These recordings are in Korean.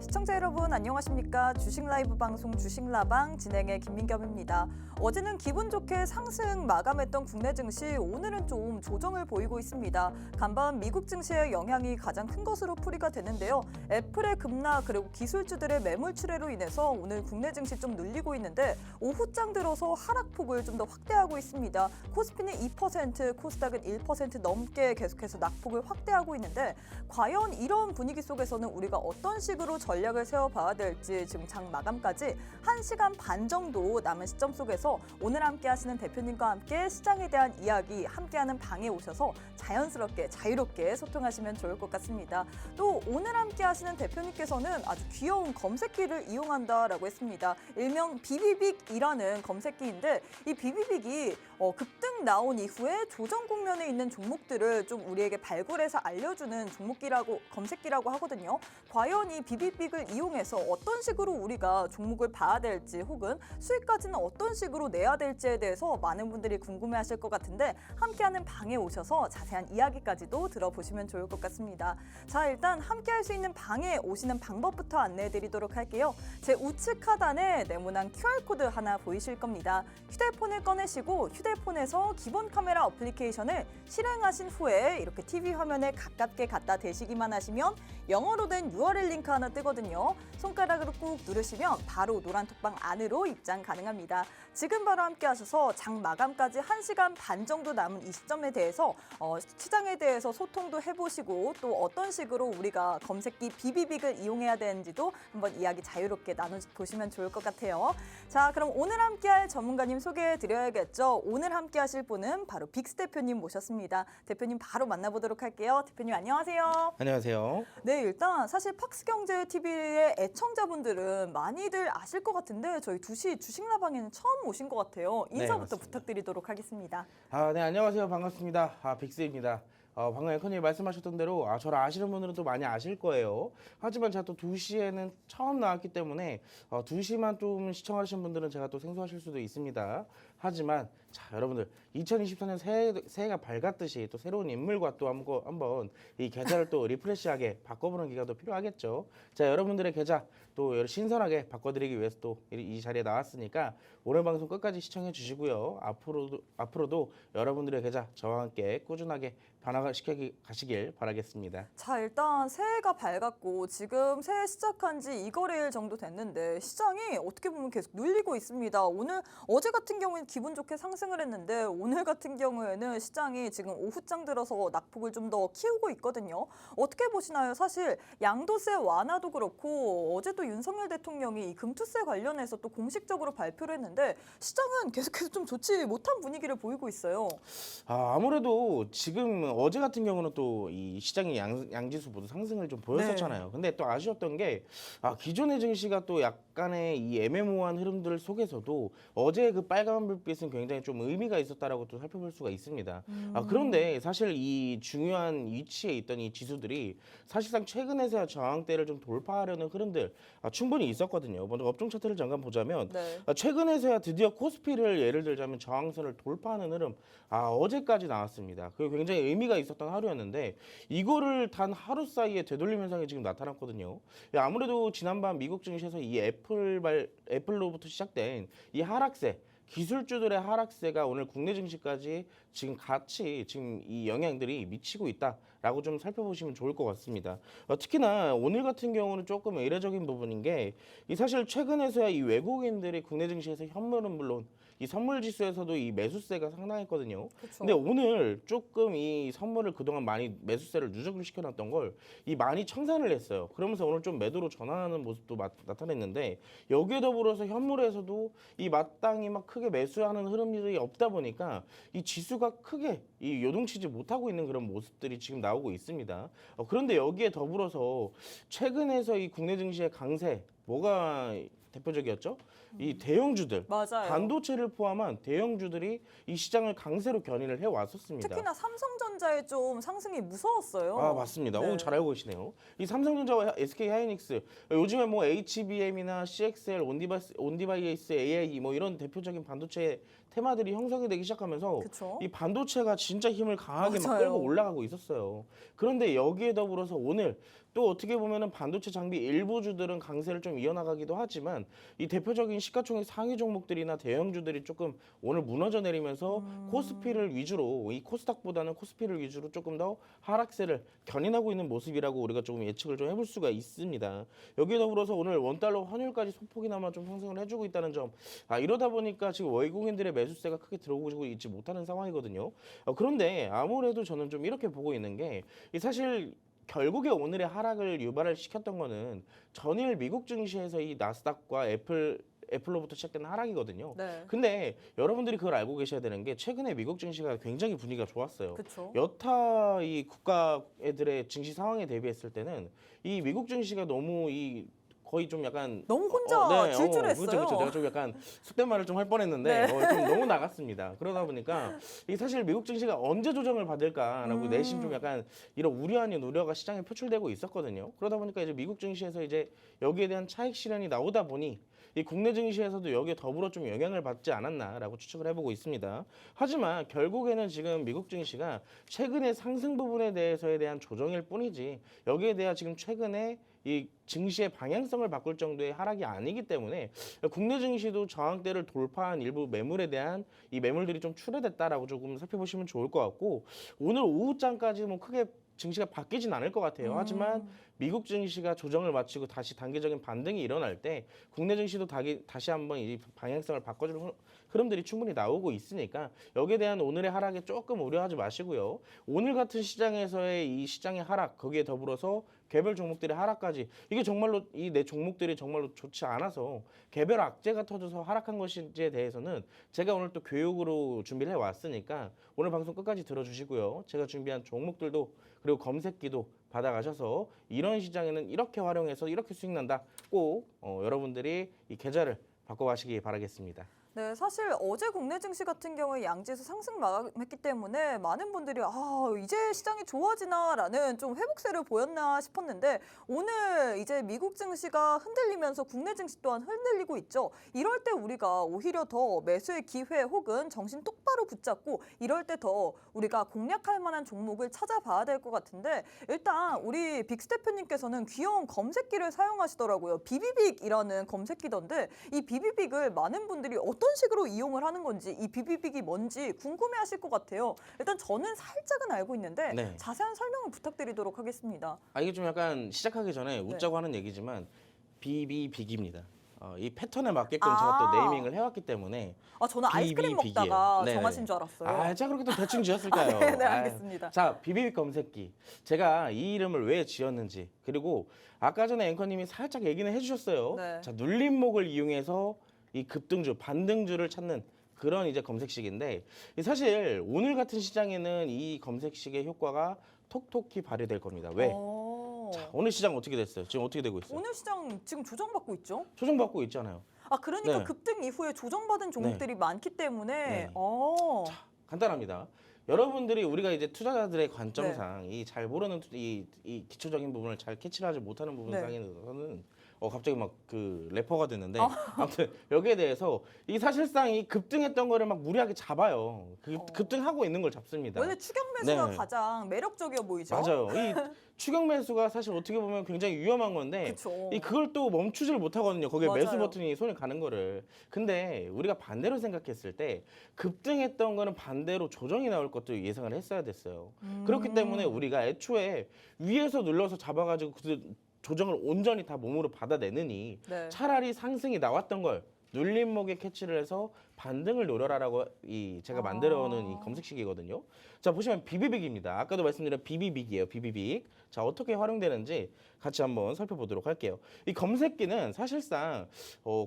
시청자 여러분 안녕하십니까? 주식 라이브 방송 주식라방 진행의 김민겸입니다. 어제는 기분 좋게 상승 마감했던 국내 증시 오늘은 좀 조정을 보이고 있습니다. 간밤 미국 증시의 영향이 가장 큰 것으로 풀이가 되는데요. 애플의 급락 그리고 기술주들의 매물 출회로 인해서 오늘 국내 증시 좀 눌리고 있는데 오후장 들어서 하락폭을 좀 더 확대하고 있습니다. 코스피는 2%, 코스닥은 1% 넘게 계속해서 낙폭을 확대하고 있는데 과연 이런 분위기 속에서는 우리가 어떤 식으로 전략을 세워봐야 될지 지금 장 마감까지 1시간 반 정도 남은 시점 속에서 오늘 함께 하시는 대표님과 함께 시장에 대한 이야기 함께하는 방에 오셔서 자연스럽게 자유롭게 소통하시면 좋을 것 같습니다. 또 오늘 함께 하시는 대표님께서는 아주 귀여운 검색기를 이용한다라고 했습니다. 일명 비비빅이라는 검색기인데 이 비비빅이 급등 나온 이후에 조정 국면에 있는 종목들을 좀 우리에게 발굴해서 알려주는 검색기라고 하거든요. 과연 이 비비빅을 이용해서 어떤 식으로 우리가 종목을 봐야 될지 혹은 수익까지는 어떤 식으로 내야 될지에 대해서 많은 분들이 궁금해하실 것 같은데 함께하는 방에 오셔서 자세한 이야기까지도 들어보시면 좋을 것 같습니다. 자, 일단 함께할 수 있는 방에 오시는 방법부터 안내해드리도록 할게요. 제 우측 하단에 네모난 QR코드 하나 보이실 겁니다. 휴대폰을 꺼내시고 휴대폰에서 기본 카메라 어플리케이션을 실행하신 후에 이렇게 TV 화면에 가깝게 갖다 대시기만 하시면 영어로 된 URL 링크 하나 뜨거든요. 손가락으로 꾹 누르시면 바로 노란 톡방 안으로 입장 가능합니다. 지금 바로 함께 하셔서 장 마감까지 1시간 반 정도 남은 이 시점에 대해서 시장에 대해서 소통도 해보시고 또 어떤 식으로 우리가 검색기 비비빅을 이용해야 되는지도 한번 이야기 자유롭게 나눠보시면 좋을 것 같아요. 자, 그럼 오늘 함께할 전문가님 소개해드려야겠죠. 오늘 함께하실 분은 바로 빅스 대표님 모셨습니다. 대표님 바로 만나보도록 할게요. 대표님 안녕하세요. 안녕하세요. 네, 일단 사실 팍스경제TV의 애청자분들은 많이들 아실 것 같은데 저희 2시 주식라방에는 처음 오신 것 같아요. 인사부터 네, 부탁드리도록 하겠습니다. 네, 안녕하세요. 반갑습니다. 빅스입니다. 방금 앵커님이 말씀하셨던 대로 저를 아시는 분들은 또 많이 아실 거예요. 하지만 제가 또 2시에는 처음 나왔기 때문에 2시만 좀 시청하시는 분들은 제가 또 생소하실 수도 있습니다. 하지만 자, 여러분들 2024년 새해가 밝았듯이 또 새로운 인물과 또 한번 이 계좌를 또 리프레시하게 바꿔보는 기간도 필요하겠죠. 자, 여러분들의 계좌 또 신선하게 바꿔드리기 위해서 또 이 자리에 나왔으니까 오늘 방송 끝까지 시청해 주시고요. 앞으로도 여러분들의 계좌 저와 함께 꾸준하게 변화시켜 가시길 바라겠습니다. 자, 일단 새해가 밝았고 지금 새해 시작한 지 2거래일 정도 됐는데 시장이 어떻게 보면 계속 눌리고 있습니다. 어제 같은 경우에는 기분 좋게 상승을 했는데 오늘 같은 경우에는 시장이 지금 오후장 들어서 낙폭을 좀 더 키우고 있거든요. 어떻게 보시나요? 사실 양도세 완화도 그렇고 어제 또 윤석열 대통령이 이 금투세 관련해서 또 공식적으로 발표를 했는데 시장은 계속해서 좀 좋지 못한 분위기를 보이고 있어요. 아무래도 지금 어제 같은 경우는 또 이 시장이 양지수 모두 상승을 좀 보였었잖아요. 네. 근데 또 아쉬웠던 게 기존의 증시가 또 약간의 이 애매모호한 흐름들 속에서도 어제 그 빨간 불빛은 굉장히 좀 의미가 있었다라고 또 살펴볼 수가 있습니다. 그런데 사실 이 중요한 위치에 있던 이 지수들이 사실상 최근에서야 저항대를 좀 돌파하려는 흐름들 충분히 있었거든요. 먼저 업종 차트를 잠깐 보자면 네. 최근에서야 드디어 코스피를 예를 들자면 저항선을 돌파하는 흐름 어제까지 나왔습니다. 그게 굉장히 의미가 있었던 하루였는데 이거를 단 하루 사이에 되돌림 현상이 지금 나타났거든요. 아무래도 지난밤 미국 증시에서 이 애플로부터 시작된 이 하락세 기술주들의 하락세가 오늘 국내 증시까지 지금 같이 이 영향들이 미치고 있다라고 좀 살펴보시면 좋을 것 같습니다. 특히나 오늘 같은 경우는 조금 이례적인 부분인 게 사실 최근에서야 이 외국인들이 국내 증시에서 현물은 물론 이 선물 지수에서도 이 매수세가 상당했거든요. 그쵸. 근데 오늘 조금 이 선물을 그동안 많이 매수세를 누적을 시켜놨던 걸 이 많이 청산을 했어요. 그러면서 오늘 좀 매도로 전환하는 모습도 나타냈는데 여기에 더불어서 현물에서도 이 마땅히 막 크게 매수하는 흐름들이 없다 보니까 이 지수가 크게 이 요동치지 못하고 있는 그런 모습들이 지금 나오고 있습니다. 그런데 여기에 더불어서 최근에서 이 국내 증시의 강세 뭐가 대표적이었죠. 이 대형주들, 맞아요. 반도체를 포함한 대형주들이 이 시장을 강세로 견인을 해 왔었습니다. 특히나 삼성전자의 좀 상승이 무서웠어요. 아, 맞습니다. 네. 오늘 잘 알고 계시네요. 이 삼성전자와 SK 하이닉스, 요즘에 뭐 HBM이나 CXL, 온디바이스, AI 뭐 이런 대표적인 반도체 테마들이 형성이 되기 시작하면서 그쵸? 이 반도체가 진짜 힘을 강하게 막 맞아요. 끌고 올라가고 있었어요. 그런데 여기에 더불어서 오늘 또 어떻게 보면은 반도체 장비 일부주들은 강세를 좀 이어나가기도 하지만 이 대표적인 시가총액 상위 종목들이나 대형주들이 조금 오늘 무너져 내리면서 코스피를 위주로 이 코스닥보다는 코스피를 위주로 조금 더 하락세를 견인하고 있는 모습이라고 우리가 조금 예측을 좀 해볼 수가 있습니다. 여기에 더불어서 오늘 원달러 환율까지 소폭이나마 좀 상승을 해주고 있다는 점. 이러다 보니까 지금 외국인들의 매수세가 크게 들어오고 있지 못하는 상황이거든요. 그런데 아무래도 저는 좀 이렇게 보고 있는 게 사실 결국에 오늘의 하락을 유발을 시켰던 거는 전일 미국 증시에서 이 나스닥과 애플로부터 시작된 하락이거든요. 네. 근데 여러분들이 그걸 알고 계셔야 되는 게 최근에 미국 증시가 굉장히 분위기가 좋았어요. 그렇죠. 여타 이 국가 애들의 증시 상황에 대비했을 때는 이 미국 증시가 너무 거의 좀 약간 너무 혼자 질주했어요. 그렇죠. 제가 좀 약간 속된 말을 좀 할 뻔했는데 네. 좀 너무 나갔습니다. 그러다 보니까 이 사실 미국 증시가 언제 조정을 받을까라고 내심 좀 약간 이런 우려 아닌 우려가 시장에 표출되고 있었거든요. 그러다 보니까 이제 미국 증시에서 이제 여기에 대한 차익 실현이 나오다 보니 이 국내 증시에서도 여기에 더불어 좀 영향을 받지 않았나라고 추측을 해보고 있습니다. 하지만 결국에는 지금 미국 증시가 최근의 상승 부분에 대해서에 대한 조정일 뿐이지 여기에 대한 지금 최근에 이 증시의 방향성을 바꿀 정도의 하락이 아니기 때문에 국내 증시도 저항대를 돌파한 일부 매물에 대한 이 매물들이 좀 출회됐다라고 조금 살펴보시면 좋을 것 같고 오늘 오후장까지 뭐 크게 증시가 바뀌진 않을 것 같아요. 하지만 미국 증시가 조정을 마치고 다시 단기적인 반등이 일어날 때 국내 증시도 다시 한번 이 방향성을 바꿔줄 흐름들이 충분히 나오고 있으니까 여기에 대한 오늘의 하락에 조금 우려하지 마시고요. 오늘 같은 시장에서의 이 시장의 하락 거기에 더불어서 개별 종목들의 하락까지 이게 정말로 이 내 종목들이 정말로 좋지 않아서 개별 악재가 터져서 하락한 것인지에 대해서는 제가 오늘 또 교육으로 준비를 해왔으니까 오늘 방송 끝까지 들어주시고요. 제가 준비한 종목들도 그리고 검색기도 받아가셔서 이런 시장에는 이렇게 활용해서 이렇게 수익 난다. 꼭 여러분들이 이 계좌를 바꿔가시기 바라겠습니다. 네, 사실 어제 국내 증시 같은 경우에 양지에서 상승 마감했기 때문에 많은 분들이 이제 시장이 좋아지나라는 좀 회복세를 보였나 싶었는데 오늘 이제 미국 증시가 흔들리면서 국내 증시 또한 흔들리고 있죠. 이럴 때 우리가 오히려 더 매수의 기회 혹은 정신 똑바로 붙잡고 이럴 때 더 우리가 공략할 만한 종목을 찾아봐야 될 것 같은데 일단 우리 빅스 대표님께서는 귀여운 검색기를 사용하시더라고요. 비비빅이라는 검색기던데 이 비비빅을 많은 분들이 어떤 식으로 이용을 하는 건지 이 비비빅이 뭔지 궁금해하실 것 같아요. 일단 저는 살짝은 알고 있는데 네. 자세한 설명을 부탁드리도록 하겠습니다. 이게 좀 약간 시작하기 전에 웃자고 하는 얘기지만 비비빅입니다. 이 패턴에 맞게끔 제가 또 네이밍을 해왔기 때문에 저는 아이스크림 비비빅이에요. 먹다가 네네. 정하신 줄 알았어요. 제가 그렇게 또 대충 지었을까요? 네, 알겠습니다. 자, 비비빅 검색기. 제가 이 이름을 왜 지었는지 그리고 아까 전에 앵커님이 살짝 얘기는 해주셨어요. 네. 자, 눌림목을 이용해서 이 급등주, 반등주를 찾는 그런 이제 검색식인데 사실 오늘 같은 시장에는 이 검색식의 효과가 톡톡히 발휘될 겁니다. 왜? 자, 오늘 시장 어떻게 됐어요? 지금 어떻게 되고 있어요? 오늘 시장 지금 조정받고 있죠? 조정받고 있잖아요. 그러니까 네. 급등 이후에 조정받은 종목들이 많기 때문에 네. 자, 간단합니다. 여러분들이 우리가 이제 투자자들의 관점상 이 잘 모르는 이 기초적인 부분을 잘 캐치를 하지 못하는 부분상에서는 갑자기 막 그 래퍼가 됐는데 아무튼 여기에 대해서 이 사실상 이 급등했던 거를 막 무리하게 잡아요. 급등하고 있는 걸 잡습니다. 원래 추격 매수가 네. 가장 매력적이어 보이죠? 맞아요. 이 추격 매수가 사실 어떻게 보면 굉장히 위험한 건데 그쵸. 그걸 또 멈추지를 못하거든요. 거기에 맞아요. 매수 버튼이 손에 가는 거를. 근데 우리가 반대로 생각했을 때 급등했던 거는 반대로 조정이 나올 것도 예상을 했어야 됐어요. 그렇기 때문에 우리가 애초에 위에서 눌러서 잡아가지고 조정을 온전히 다 몸으로 받아내느니 네. 차라리 상승이 나왔던 걸 눌림목에 캐치를 해서 반등을 노려라라고 제가 만들어놓은 이 검색식이거든요. 자, 보시면 비비빅입니다. 아까도 말씀드린 비비빅이에요. 비비빅. 자, 어떻게 활용되는지 같이 한번 살펴보도록 할게요. 이 검색기는 사실상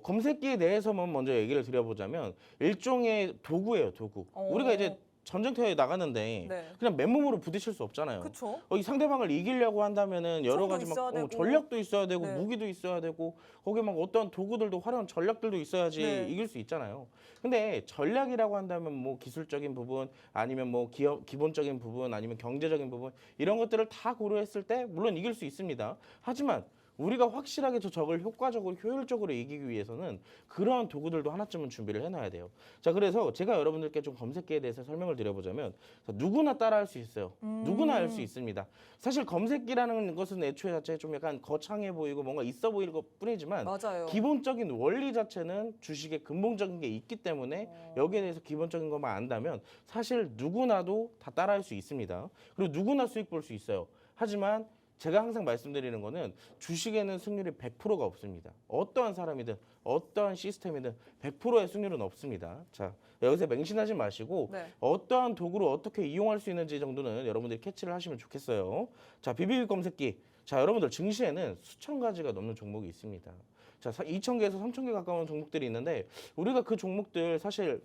검색기에 대해서만 먼저 얘기를 드려보자면 일종의 도구예요. 도구. 우리가 이제 전쟁터에 나갔는데 네. 그냥 맨몸으로 부딪힐 수 없잖아요. 그렇죠. 이 상대방을 이기려고 한다면은 여러 총도 가지 막 있어야 되고. 전략도 있어야 되고 네. 무기도 있어야 되고 거기에 막 어떤 도구들도 화려한 전략들도 있어야지 네. 이길 수 있잖아요. 근데 전략이라고 한다면 뭐 기술적인 부분 아니면 뭐 기본적인 부분 아니면 경제적인 부분 이런 것들을 다 고려했을 때 물론 이길 수 있습니다. 하지만 우리가 확실하게 저 적을 효과적으로 효율적으로 이기기 위해서는 그러한 도구들도 하나쯤은 준비를 해놔야 돼요. 자, 그래서 제가 여러분들께 좀 검색기에 대해서 설명을 드려보자면 누구나 따라할 수 있어요. 누구나 알 수 있습니다. 사실 검색기라는 것은 애초에 자체에 좀 약간 거창해 보이고 뭔가 있어 보일 것 뿐이지만 맞아요. 기본적인 원리 자체는 주식에 근본적인 게 있기 때문에 여기에 대해서 기본적인 것만 안다면 사실 누구나도 다 따라할 수 있습니다. 그리고 누구나 수익 볼 수 있어요. 하지만 제가 항상 말씀드리는 거는 주식에는 승률이 100%가 없습니다. 어떠한 사람이든 어떠한 시스템이든 100%의 승률은 없습니다. 자, 여기서 맹신하지 마시고 네. 어떠한 도구를 어떻게 이용할 수 있는지 정도는 여러분들이 캐치를 하시면 좋겠어요. 자, 비비비 검색기. 자, 여러분들 증시에는 수천 가지가 넘는 종목이 있습니다. 자, 2,000개에서 3,000개 가까운 종목들이 있는데 우리가 그 종목들 사실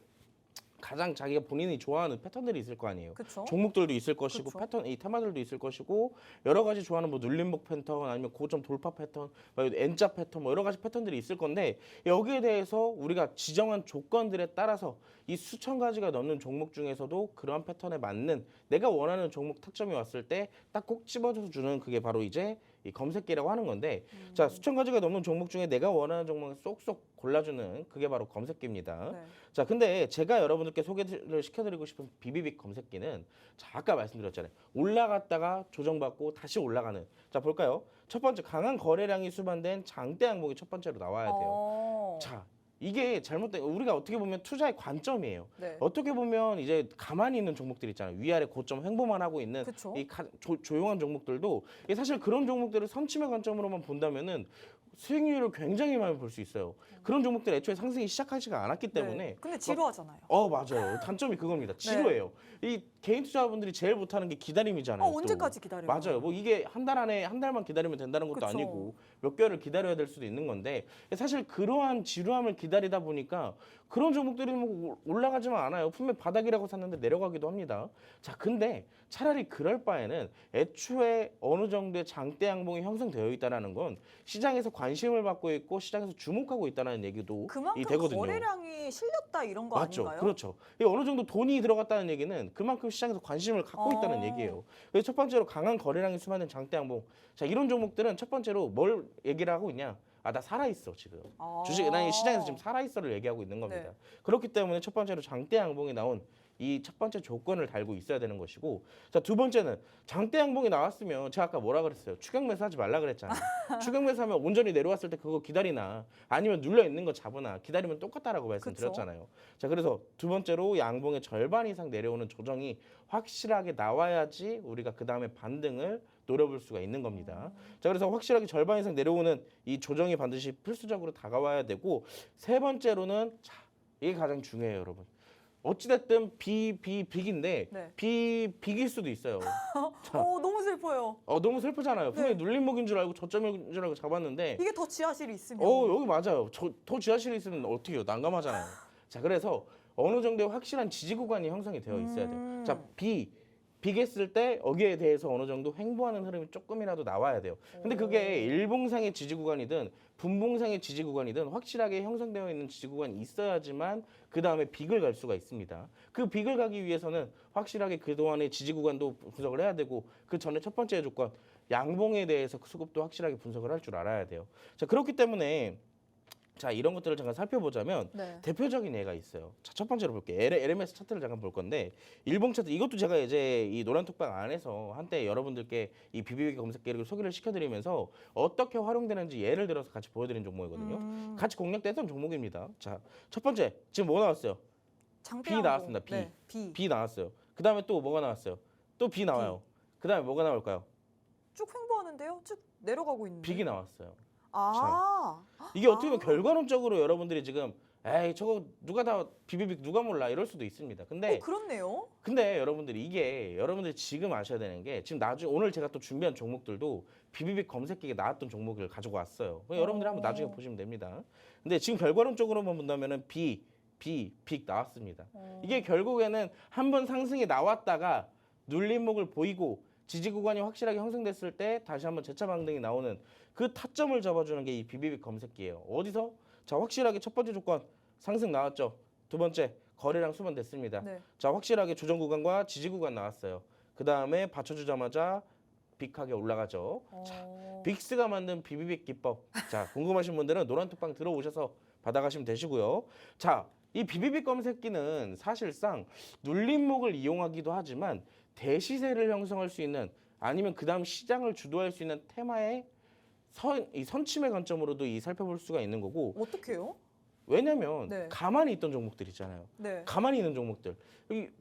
가장 자기가 본인이 좋아하는 패턴들이 있을 거 아니에요. 그쵸. 종목들도 있을 것이고 그쵸. 패턴 이 테마들도 있을 것이고 여러 가지 좋아하는 뭐 눌림목 패턴 아니면 고점 돌파 패턴, 뭐 N자 패턴 뭐 여러 가지 패턴들이 있을 건데 여기에 대해서 우리가 지정한 조건들에 따라서 이 수천 가지가 넘는 종목 중에서도 그러한 패턴에 맞는 내가 원하는 종목 타점이 왔을 때 딱 꼭 집어줘서 주는 그게 바로 이제 이 검색기라고 하는 건데 자, 수천 가지가 넘는 종목 중에 내가 원하는 종목을 쏙쏙 골라주는 그게 바로 검색기입니다. 네. 자, 근데 제가 여러분들께 소개를 시켜드리고 싶은 비비빅 검색기는 자, 아까 말씀드렸잖아요. 올라갔다가 조정받고 다시 올라가는. 자, 볼까요? 첫 번째 강한 거래량이 수반된 장대 항목이 첫 번째로 나와야 돼요. 자, 이게 잘못된 우리가 어떻게 보면 투자의 관점이에요. 네. 어떻게 보면 이제 가만히 있는 종목들 있잖아요. 위아래 고점 횡보만 하고 있는 그쵸. 이 조용한 종목들도 이게 사실 그런 종목들을 선침의 관점으로만 본다면은 수익률을 굉장히 많이 볼 수 있어요. 그런 종목들 애초에 상승이 시작하지가 않았기 때문에 네. 근데 지루하잖아요. 맞아요. 단점이 그겁니다. 지루해요. 이 개인 투자분들이 제일 못하는 게 기다림이잖아요. 또. 언제까지 기다려요? 맞아요. 뭐 이게 한 달만 기다리면 된다는 것도 그쵸. 아니고 몇 개월을 기다려야 될 수도 있는 건데 사실 그러한 지루함을 기다리다 보니까 그런 종목들이 뭐 올라가지만 않아요. 분명 바닥이라고 샀는데 내려가기도 합니다. 자, 근데 차라리 그럴 바에는 애초에 어느 정도의 장대 양봉이 형성되어 있다는 건 시장에서 관심을 받고 있고 시장에서 주목하고 있다는 얘기도 그만큼 되거든요. 거래량이 실렸다 이런 거 맞죠. 아닌가요? 그렇죠. 이 어느 정도 돈이 들어갔다는 얘기는 그만큼 시장에서 관심을 갖고 있다는 얘기예요. 그래서 첫 번째로 강한 거래량이 수반된 장대 양봉. 자, 이런 종목들은 첫 번째로 뭘 얘기를 하고 있냐? 나 살아있어 지금. 난 이 시장에서 지금 살아있어를 얘기하고 있는 겁니다. 네. 그렇기 때문에 첫 번째로 장대 양봉이 나온 이 첫 번째 조건을 달고 있어야 되는 것이고, 자, 두 번째는 장대 양봉이 나왔으면 제가 아까 뭐라 그랬어요? 추격 매수하지 말라 그랬잖아요. 추격 매수하면 온전히 내려왔을 때 그거 기다리나 아니면 눌러 있는 거 잡으나 기다리면 똑같다라고 말씀드렸잖아요. 자, 그래서 두 번째로 양봉의 절반 이상 내려오는 조정이 확실하게 나와야지 우리가 그 다음에 반등을 노려볼 수가 있는 겁니다. 자, 그래서 확실하게 절반 이상 내려오는 이 조정이 반드시 필수적으로 다가와야 되고, 세 번째로는 자, 이게 가장 중요해요, 여러분. 어찌됐든 빅인데 네. 빅일 수도 있어요. 너무 슬퍼요. 너무 슬프잖아요. 분명히 네. 눌림목인 줄 알고 저점인 줄 알고 잡았는데 이게 더 지하실이 있으면. 여기 맞아요. 더 지하실에 있으면 어떻게 해요? 난감하잖아요. 자, 그래서 어느 정도의 확실한 지지 구간이 형성이 되어 있어야 돼요. 자, 빅했을 때 여기에 대해서 어느 정도 횡보하는 흐름이 조금이라도 나와야 돼요. 근데 그게 일봉상의 지지 구간이든 분봉상의 지지 구간이든 확실하게 형성되어 있는 지지 구간이 있어야지만 그 다음에 빅을 갈 수가 있습니다. 그 빅을 가기 위해서는 확실하게 그동안의 지지 구간도 분석을 해야 되고, 그 전에 첫 번째 조건 양봉에 대해서 수급도 확실하게 분석을 할 줄 알아야 돼요. 자, 그렇기 때문에 자, 이런 것들을 잠깐 살펴보자면 네. 대표적인 예가 있어요. 자, 첫 번째로 볼게요. LMS 차트를 잠깐 볼 건데, 일봉 차트 이것도 제가 이제 이 노란 톡방 안에서 한때 여러분들께 이 비비비 검색기를 소개를 시켜드리면서 어떻게 활용되는지 예를 들어서 같이 보여드린 종목이거든요. 같이 공략됐던 종목입니다. 자, 첫 번째 지금 뭐 나왔어요? B 나왔습니다. B. 네, B. B 나왔어요. 그 다음에 또 뭐가 나왔어요? 또 B 나와요. 그 다음에 뭐가 나올까요? 쭉 횡보하는데요. 쭉 내려가고 있는데. 빅이 나왔어요. 이게 어떻게 보면 결과론적으로 여러분들이 지금 에이 저거 누가 다 비비빅 누가 몰라 이럴 수도 있습니다. 근데 그렇네요. 여러분들이 이게 여러분들이 지금 아셔야 되는 게 지금 나중에 오늘 제가 또 준비한 종목들도 비비빅 검색기에 나왔던 종목을 가지고 왔어요. 여러분들이 한번 나중에 보시면 됩니다. 근데 지금 결과론적으로만 본다면은 B 빅 나왔습니다. 이게 결국에는 한번 상승이 나왔다가 눌림목을 보이고 지지 구간이 확실하게 형성됐을 때 다시 한번 재차 반등이 나오는 그 타점을 잡아주는 게 이 비비빅 검색기예요. 어디서? 자, 확실하게 첫 번째 조건 상승 나왔죠. 두 번째 거래량 수만 됐습니다. 네. 자, 확실하게 조정 구간과 지지 구간 나왔어요. 그 다음에 받쳐주자마자 빅하게 올라가죠. 빅스가 만든 비비빅 기법. 자, 궁금하신 분들은 노란톡방 들어오셔서 받아가시면 되시고요. 자, 이 비비빅 검색기는 사실상 눌림목을 이용하기도 하지만 대시세를 형성할 수 있는 아니면 그 다음 시장을 주도할 수 있는 테마의 이 선침의 관점으로도 살펴볼 수가 있는 거고. 어떻게요? 왜냐면 네. 가만히 있던 종목들 있잖아요. 네. 가만히 있는 종목들.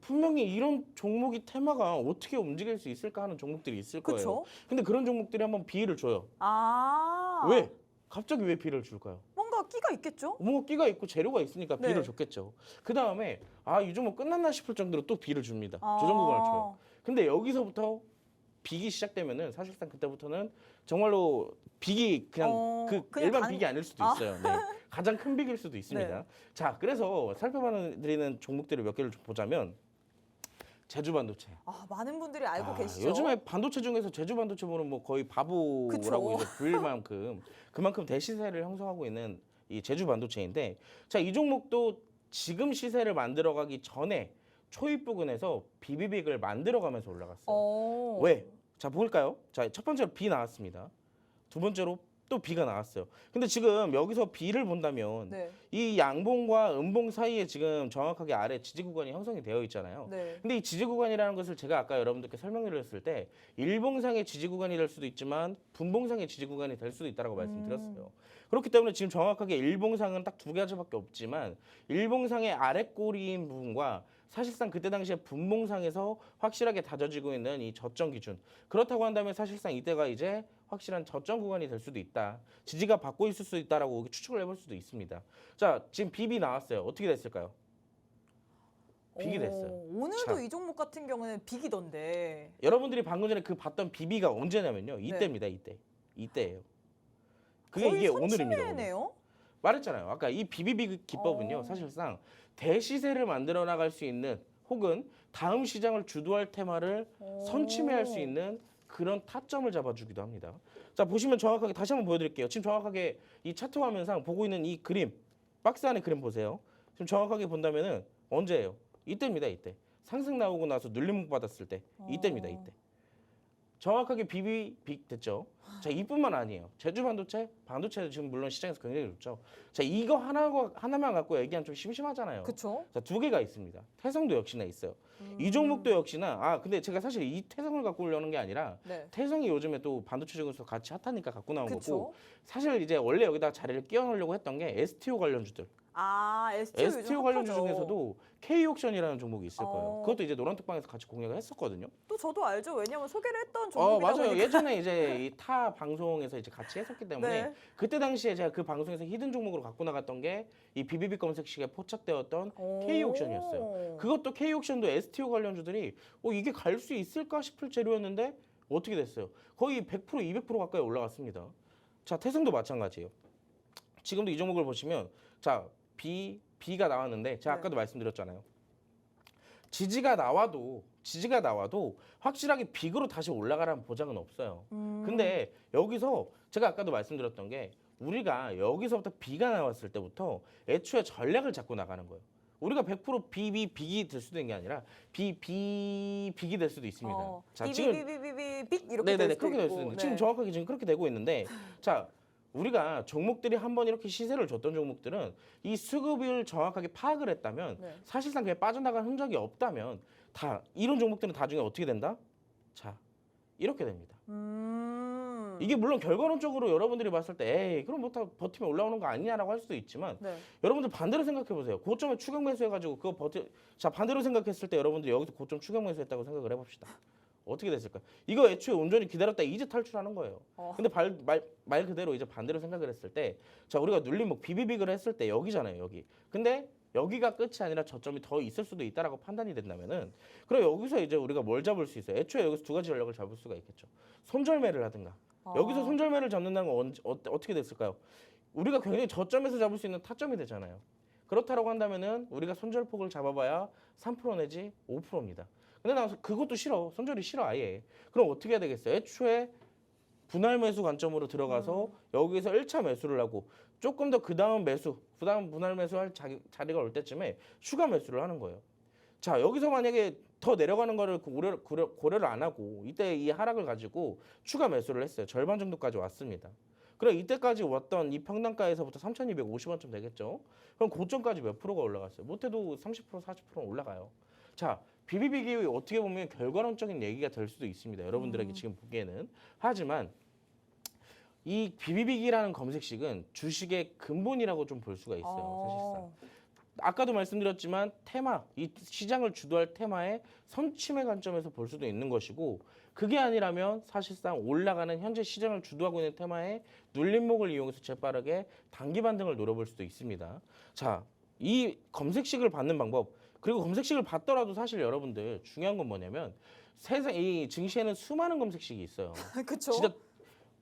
분명히 이런 종목이 테마가 어떻게 움직일 수 있을까 하는 종목들이 있을 거예요. 그렇죠. 근데 그런 종목들이 한번 비를 줘요. 아. 왜? 갑자기 왜 비를 줄까요? 뭔가 끼가 있겠죠? 뭐 끼가 있고 재료가 있으니까 네. 비를 줬겠죠. 그 다음에 이 종목 끝났나 싶을 정도로 또 비를 줍니다. 아. 조정 구간을 줘요. 근데 여기서부터 빅이 시작되면은 사실상 그때부터는 정말로 빅이 그냥 그냥 일반 빅이 아닐 수도 있어요. 네. 가장 큰 빅일 수도 있습니다. 네. 자, 그래서 살펴드리는 종목들을 몇 개를 좀 보자면 제주 반도체. 많은 분들이 알고 계시죠? 요즘에 반도체 중에서 제주 반도체 보는 뭐 거의 바보라고 그쵸. 이제 불릴 만큼 그만큼 대시세를 형성하고 있는 이 제주 반도체인데, 자, 이 종목도 지금 시세를 만들어가기 전에 초입 부근에서 비비빅을 만들어가면서 올라갔어요. 왜? 자, 볼까요? 자, 첫 번째로 B 나왔습니다. 두 번째로 또 B가 나왔어요. 근데 지금 여기서 B를 본다면 네. 이 양봉과 음봉 사이에 지금 정확하게 아래 지지 구간이 형성이 되어 있잖아요. 네. 근데 이 지지 구간이라는 것을 제가 아까 여러분들께 설명드렸을 때 일봉상의 지지 구간이 될 수도 있지만 분봉상의 지지 구간이 될 수도 있다고 말씀드렸어요. 그렇기 때문에 지금 정확하게 일봉상은 딱 두 가지밖에 없지만 일봉상의 아래 꼬리인 부분과 사실상 그때 당시에 분봉상에서 확실하게 다져지고 있는 이 저점 기준. 그렇다고 한다면 사실상 이때가 이제 확실한 저점 구간이 될 수도 있다. 지지가 받고 있을 수 있다라고 추측을 해볼 수도 있습니다. 자, 지금 비비 나왔어요. 어떻게 됐을까요? 빅이 됐어요. 오늘도 자. 이 종목 같은 경우는 빅이던데. 여러분들이 방금 전에 그 봤던 비비가 언제냐면요. 이때입니다. 이때예요. 그게 거의 이게 오늘입니다. 오늘. 선침해네요. 말했잖아요. 아까 이 비비빅 기법은요. 사실상 대시세를 만들어 나갈 수 있는 혹은 다음 시장을 주도할 테마를 선침해할 수 있는 그런 타점을 잡아주기도 합니다. 자, 보시면 정확하게 다시 한번 보여드릴게요. 지금 정확하게 이 차트 화면상 보고 있는 이 그림, 박스 안에 그림 보세요. 지금 정확하게 본다면은 언제예요? 이때입니다. 이때. 상승 나오고 나서 눌림목 받았을 때 이때입니다. 이때. 정확하게 비비빅 됐죠. 자, 이뿐만 아니에요. 제주 반도체도 지금 물론 시장에서 굉장히 좋죠. 자, 이거 하나만 갖고 얘기하면 좀 심심하잖아요. 그렇죠. 자, 두 개가 있습니다. 태성도 역시나 있어요. 이 종목도 역시나 근데 제가 사실 이 태성을 갖고 오려는 게 아니라 네. 태성이 요즘에 또 반도체 중에서 같이 핫하니까 갖고 나온 그쵸. 거고, 사실 이제 원래 여기다 자리를 끼워 넣으려고 했던 게 STO 관련주들. STO 관련주 중에서도 K옥션이라는 종목이 있을 거예요. 그것도 이제 노란톡방에서 같이 공략을 했었거든요. 또 저도 알죠. 왜냐면 소개를 했던 종목이다 맞아요. 보니까. 예전에 이제 이 타 방송에서 이제 같이 했었기 때문에 네. 그때 당시에 제가 그 방송에서 히든 종목으로 갖고 나갔던 게 이 비비빅 검색식에 포착되었던 K옥션이었어요. 그것도 K옥션도 STO 관련주들이 이게 갈 수 있을까 싶을 재료였는데 어떻게 됐어요? 거의 100% 200% 가까이 올라갔습니다. 자, 태성도 마찬가지예요. 지금도 이 종목을 보시면 자, B가 나왔는데 제가 아까도 말씀드렸잖아요. 지지가 나와도 확실하게 빅으로 다시 올라가라는 보장은 없어요. 근데 여기서 제가 아까도 말씀드렸던 게 우리가 여기서부터 B가 나왔을 때부터 애초에 전략을 잡고 나가는 거예요. 우리가 100% 빅이 될 수도 있는 게 아니라 빅이 될 수도 있습니다. 자, 지금 빅 이렇게 될 수도 그렇게 될 있고. 수도 있는데 네. 지금 정확하게 지금 그렇게 되고 있는데 자, 우리가 종목들이 한번 이렇게 시세를 줬던 종목들은 이 수급을 정확하게 파악을 했다면 네. 사실상 그게 빠져나간 흔적이 없다면 다 이런 종목들은 나중에 어떻게 된다? 자, 이렇게 됩니다. 이게 물론 결과론적으로 여러분들이 봤을 때 에이 그럼 뭐 다 버티면 올라오는 거 아니냐라고 할 수도 있지만 네. 여러분들 반대로 생각해 보세요. 고점에 추격 매수해가지고 자, 반대로 생각했을 때 여러분들이 여기서 고점 추격 매수했다고 생각을 해봅시다. 어떻게 됐을까요? 이거 애초에 온전히 기다렸다 이제 탈출하는 거예요. 근데 말 그대로 이제 반대로 생각을 했을 때, 자, 우리가 눌림목 비비빅을 했을 때 여기잖아요, 여기. 근데 여기가 끝이 아니라 저점이 더 있을 수도 있다라고 판단이 된다면은, 그럼 여기서 이제 우리가 뭘 잡을 수 있어요? 애초에 여기서 두 가지 전략을 잡을 수가 있겠죠. 손절매를 하든가. 여기서 손절매를 잡는다는 건 어떻게 됐을까요? 우리가 굉장히 저점에서 잡을 수 있는 타점이 되잖아요. 그렇다고 한다면은 우리가 손절폭을 잡아봐야 3% 내지 5%입니다. 근데 나 그것도 싫어. 손절이 싫어 아예. 그럼 어떻게 해야 되겠어요? 애초에 분할 매수 관점으로 들어가서 여기서 1차 매수를 하고 조금 더 그 다음 매수, 그 다음 분할 매수할 자리가 올 때쯤에 추가 매수를 하는 거예요. 자, 여기서 만약에 더 내려가는 거를 고려를 안 하고 이때 이 하락을 가지고 추가 매수를 했어요. 절반 정도까지 왔습니다. 그럼 이때까지 왔던 이 평단가에서부터 3,250원쯤 되겠죠. 그럼 고점까지 몇 프로가 올라갔어요? 못해도 30% 40% 올라가요. 자, 비비빅이 어떻게 보면 결과론적인 얘기가 될 수도 있습니다. 여러분들에게 지금 보기에는. 하지만 이 비비빅이라는 검색식은 주식의 근본이라고 좀 볼 수가 있어요. 사실상. 아까도 말씀드렸지만 테마, 이 시장을 주도할 테마의 선침의 관점에서 볼 수도 있는 것이고 그게 아니라면 사실상 올라가는 현재 시장을 주도하고 있는 테마의 눌림목을 이용해서 재빠르게 단기 반등을 노려볼 수도 있습니다. 자, 이 검색식을 받는 방법 그리고 검색식을 받더라도 사실 여러분들 중요한 건 뭐냐면 세상 이 증시에는 수많은 검색식이 있어요. 그렇죠. 진짜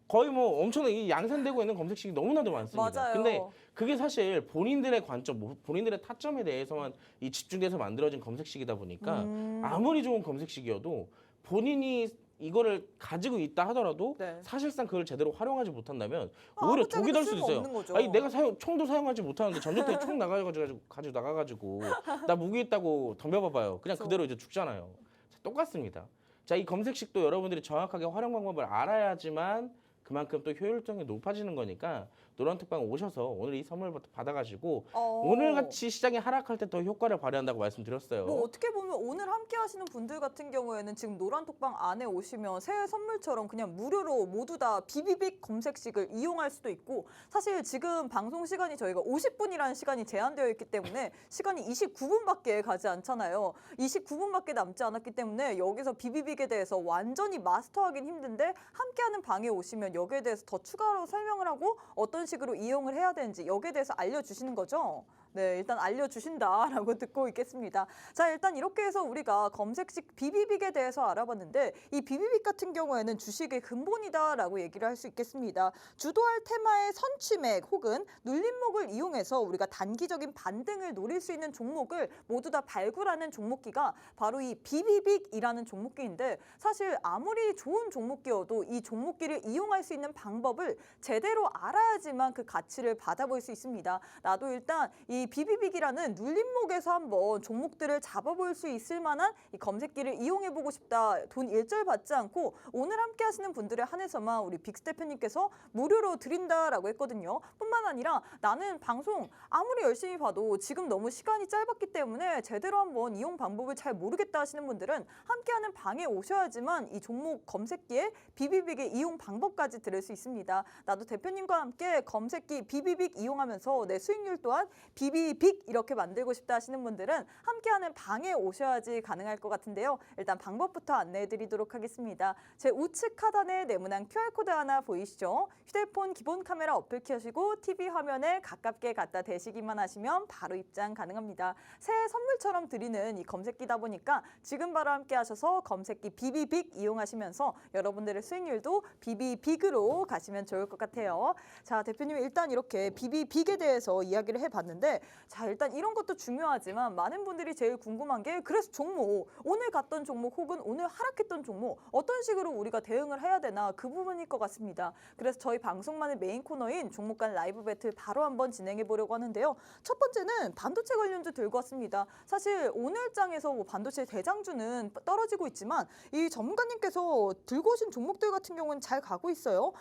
거의 뭐 엄청난 이 양산되고 있는 검색식이 너무나도 많습니다. 맞아요. 근데 그게 사실 본인들의 관점, 본인들의 타점에 대해서만 이 집중돼서 만들어진 검색식이다 보니까 아무리 좋은 검색식이어도 본인이 이거를 가지고 있다 하더라도 네. 사실상 그걸 제대로 활용하지 못한다면 아, 오히려 아무짝에도 독이 될 수도 쓸모 있어요. 없는 거죠. 아니 내가 총도 사용하지 못하는데 전쟁터에 총 가지고 나가가지고 나 무기 있다고 덤벼봐봐요. 그냥 그렇죠. 그대로 이제 죽잖아요. 자, 똑같습니다. 자, 이 검색식도 여러분들이 정확하게 활용 방법을 알아야지만 그만큼 또 효율성이 높아지는 거니까 노란톡방 오셔서 오늘 이 선물 받아가지고 오늘 같이 시장이 하락할 때 더 효과를 발휘한다고 말씀드렸어요. 뭐 어떻게 보면 오늘 함께 하시는 분들 같은 경우에는 지금 노란톡방 안에 오시면 새해 선물처럼 그냥 무료로 모두 다 비비빅 검색식을 이용할 수도 있고 사실 지금 방송 시간이 저희가 50분이라는 시간이 제한되어 있기 때문에 시간이 29분밖에 가지 않잖아요. 29분밖에 남지 않았기 때문에 여기서 비비빅에 대해서 완전히 마스터하긴 힘든데 함께하는 방에 오시면 여기에 대해서 더 추가로 설명을 하고 어떤 식으로 이용을 해야 되는지 여기에 대해서 알려주시는 거죠. 네, 일단 알려주신다라고 듣고 있겠습니다. 자, 일단 이렇게 해서 우리가 검색식 비비빅에 대해서 알아봤는데 이 비비빅 같은 경우에는 주식의 근본이다라고 얘기를 할 수 있겠습니다. 주도할 테마의 선취맥 혹은 눌림목을 이용해서 우리가 단기적인 반등을 노릴 수 있는 종목을 모두 다 발굴하는 종목기가 바로 이 비비빅이라는 종목기인데 사실 아무리 좋은 종목기여도 이 종목기를 이용할 수 있는 방법을 제대로 알아야지만 그 가치를 받아볼 수 있습니다. 나도 일단 이 비비빅이라는 눌림목에서 한번 종목들을 잡아볼 수 있을 만한 이 검색기를 이용해보고 싶다. 돈 일절 받지 않고 오늘 함께 하시는 분들에 한해서만 우리 빅스 대표님께서 무료로 드린다라고 했거든요. 뿐만 아니라 나는 방송 아무리 열심히 봐도 지금 너무 시간이 짧았기 때문에 제대로 한번 이용 방법을 잘 모르겠다 하시는 분들은 함께하는 방에 오셔야지만 이 종목 검색기에 비비빅의 이용 방법까지 들을 수 있습니다. 나도 대표님과 함께 검색기 비비빅 이용하면서 내 수익률 또한 비비빅 이렇게 만들고 싶다 하시는 분들은 함께하는 방에 오셔야지 가능할 것 같은데요. 일단 방법부터 안내해 드리도록 하겠습니다. 제 우측 하단에 네모난 QR코드 하나 보이시죠? 휴대폰 기본 카메라 어플 켜시고 TV 화면에 가깝게 갖다 대시기만 하시면 바로 입장 가능합니다. 새해 선물처럼 드리는 이 검색기다 보니까 지금 바로 함께 하셔서 검색기 비비빅 이용하시면서 여러분들의 수익률도 비비빅으로 가시면 좋을 것 같아요. 자, 대표님 일단 이렇게 비비빅에 대해서 이야기를 해봤는데 자, 일단 이런 것도 중요하지만 많은 분들이 제일 궁금한 게 그래서 종목, 오늘 갔던 종목 혹은 오늘 하락했던 종목 어떤 식으로 우리가 대응을 해야 되나 그 부분일 것 같습니다. 그래서 저희 방송만의 메인 코너인 종목 간 라이브 배틀 바로 한번 진행해 보려고 하는데요. 첫 번째는 반도체 관련주 들고 왔습니다. 사실 오늘 장에서 뭐 반도체 대장주는 떨어지고 있지만 이 전문가님께서 들고 오신 종목들 같은 경우는 잘 가고 있어요.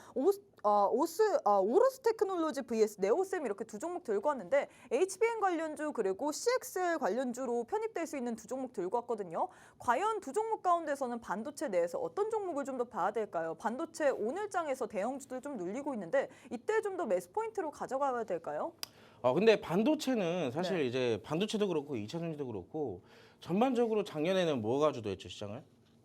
오로스 테크놀로지 vs 네오셈 이렇게 두 종목 들고 왔는데 HBM 관련주 그리고 CXL 관련주로 편입될 수 있는 두 종목 들고 왔거든요. 과연 두 종목 가운데서는 반도체 내에서 어떤 종목을 좀 더 봐야 될까요? 반도체 오늘 장에서 대형주들 좀 눌리고 있는데 이때 좀 더 매수 포인트로 가져가야 될까요? 근데 반도체는 사실 네. 이제 반도체도 그렇고 2차 전지도 그렇고 전반적으로 작년에는 뭐가 주도했죠 시장을?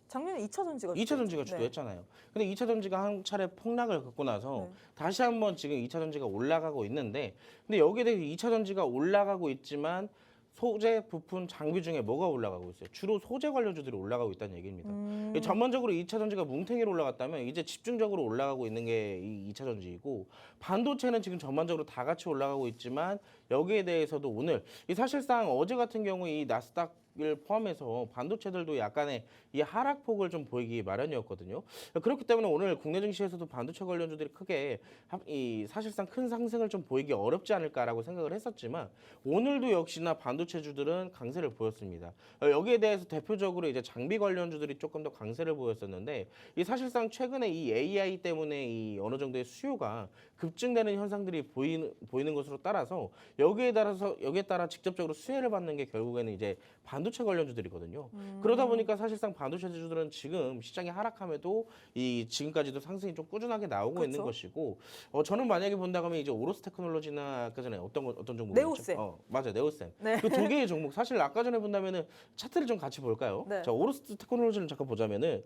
작년에 2차 전지가 2차 전지가 네. 주도했잖아요. 근데 2차 전지가 한 차례 폭락을 겪고 나서 네. 다시 한번 지금 2차 전지가 올라가고 있는데 근데 여기에 대해 2차 전지가 올라가고 있지만 소재, 부품, 장비 중에 뭐가 올라가고 있어요? 주로 소재 관련주들이 올라가고 있다는 얘기입니다. 전반적으로 2차 전지가 뭉탱이로 올라갔다면 이제 집중적으로 올라가고 있는 게 이 2차 전지이고 반도체는 지금 전반적으로 다 같이 올라가고 있지만 여기에 대해서도 오늘 이 사실상 어제 같은 경우 이 나스닥을 포함해서 반도체들도 약간의 이 하락폭을 좀 보이기 마련이었거든요. 그렇기 때문에 오늘 국내 증시에서도 반도체 관련주들이 크게 이 사실상 큰 상승을 좀 보이기 어렵지 않을까라고 생각을 했었지만 오늘도 역시나 반도체주들은 강세를 보였습니다. 여기에 대해서 대표적으로 이제 장비 관련주들이 조금 더 강세를 보였었는데 이 사실상 최근에 이 AI 때문에 이 어느 정도의 수요가 급증되는 현상들이 보이는 것으로 따라서 여기에 따라 직접적으로 수혜를 받는 게 결국에는 이제 반도체 관련주들이거든요. 그러다 보니까 사실상 반도체주들은 지금 시장이 하락함에도 이 지금까지도 상승이 좀 꾸준하게 나오고 그렇죠. 있는 것이고 저는 만약에 본다고 하면 이제 오로스 테크놀로지나 아까 전에 어떤 종목이었죠? 네오셈. 맞아요. 네오셈. 네. 그 두 개의 종목 사실 아까 전에 본다면은 차트를 좀 같이 볼까요? 네. 자, 오로스 테크놀로지를 잠깐 보자면은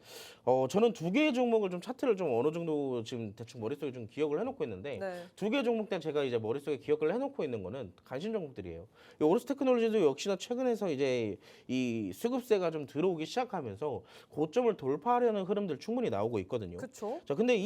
저는 두 개의 종목을 좀 차트를 좀 어느 정도 지금 대충 머릿속에 좀 기억을 해놓고 있는데 네. 두 개의 종목 때 제가 이제 머릿속에 기억을 해놓고 있는 거는 관심 종목들이에요. 이 오로스 테크놀로지도 역시나 최근에서 이제 이 수급세가 좀 들어오기 시작하면서 고점을 돌파하려는 흐름들 충분히 나오고 있거든요. 그렇죠. 자, 근데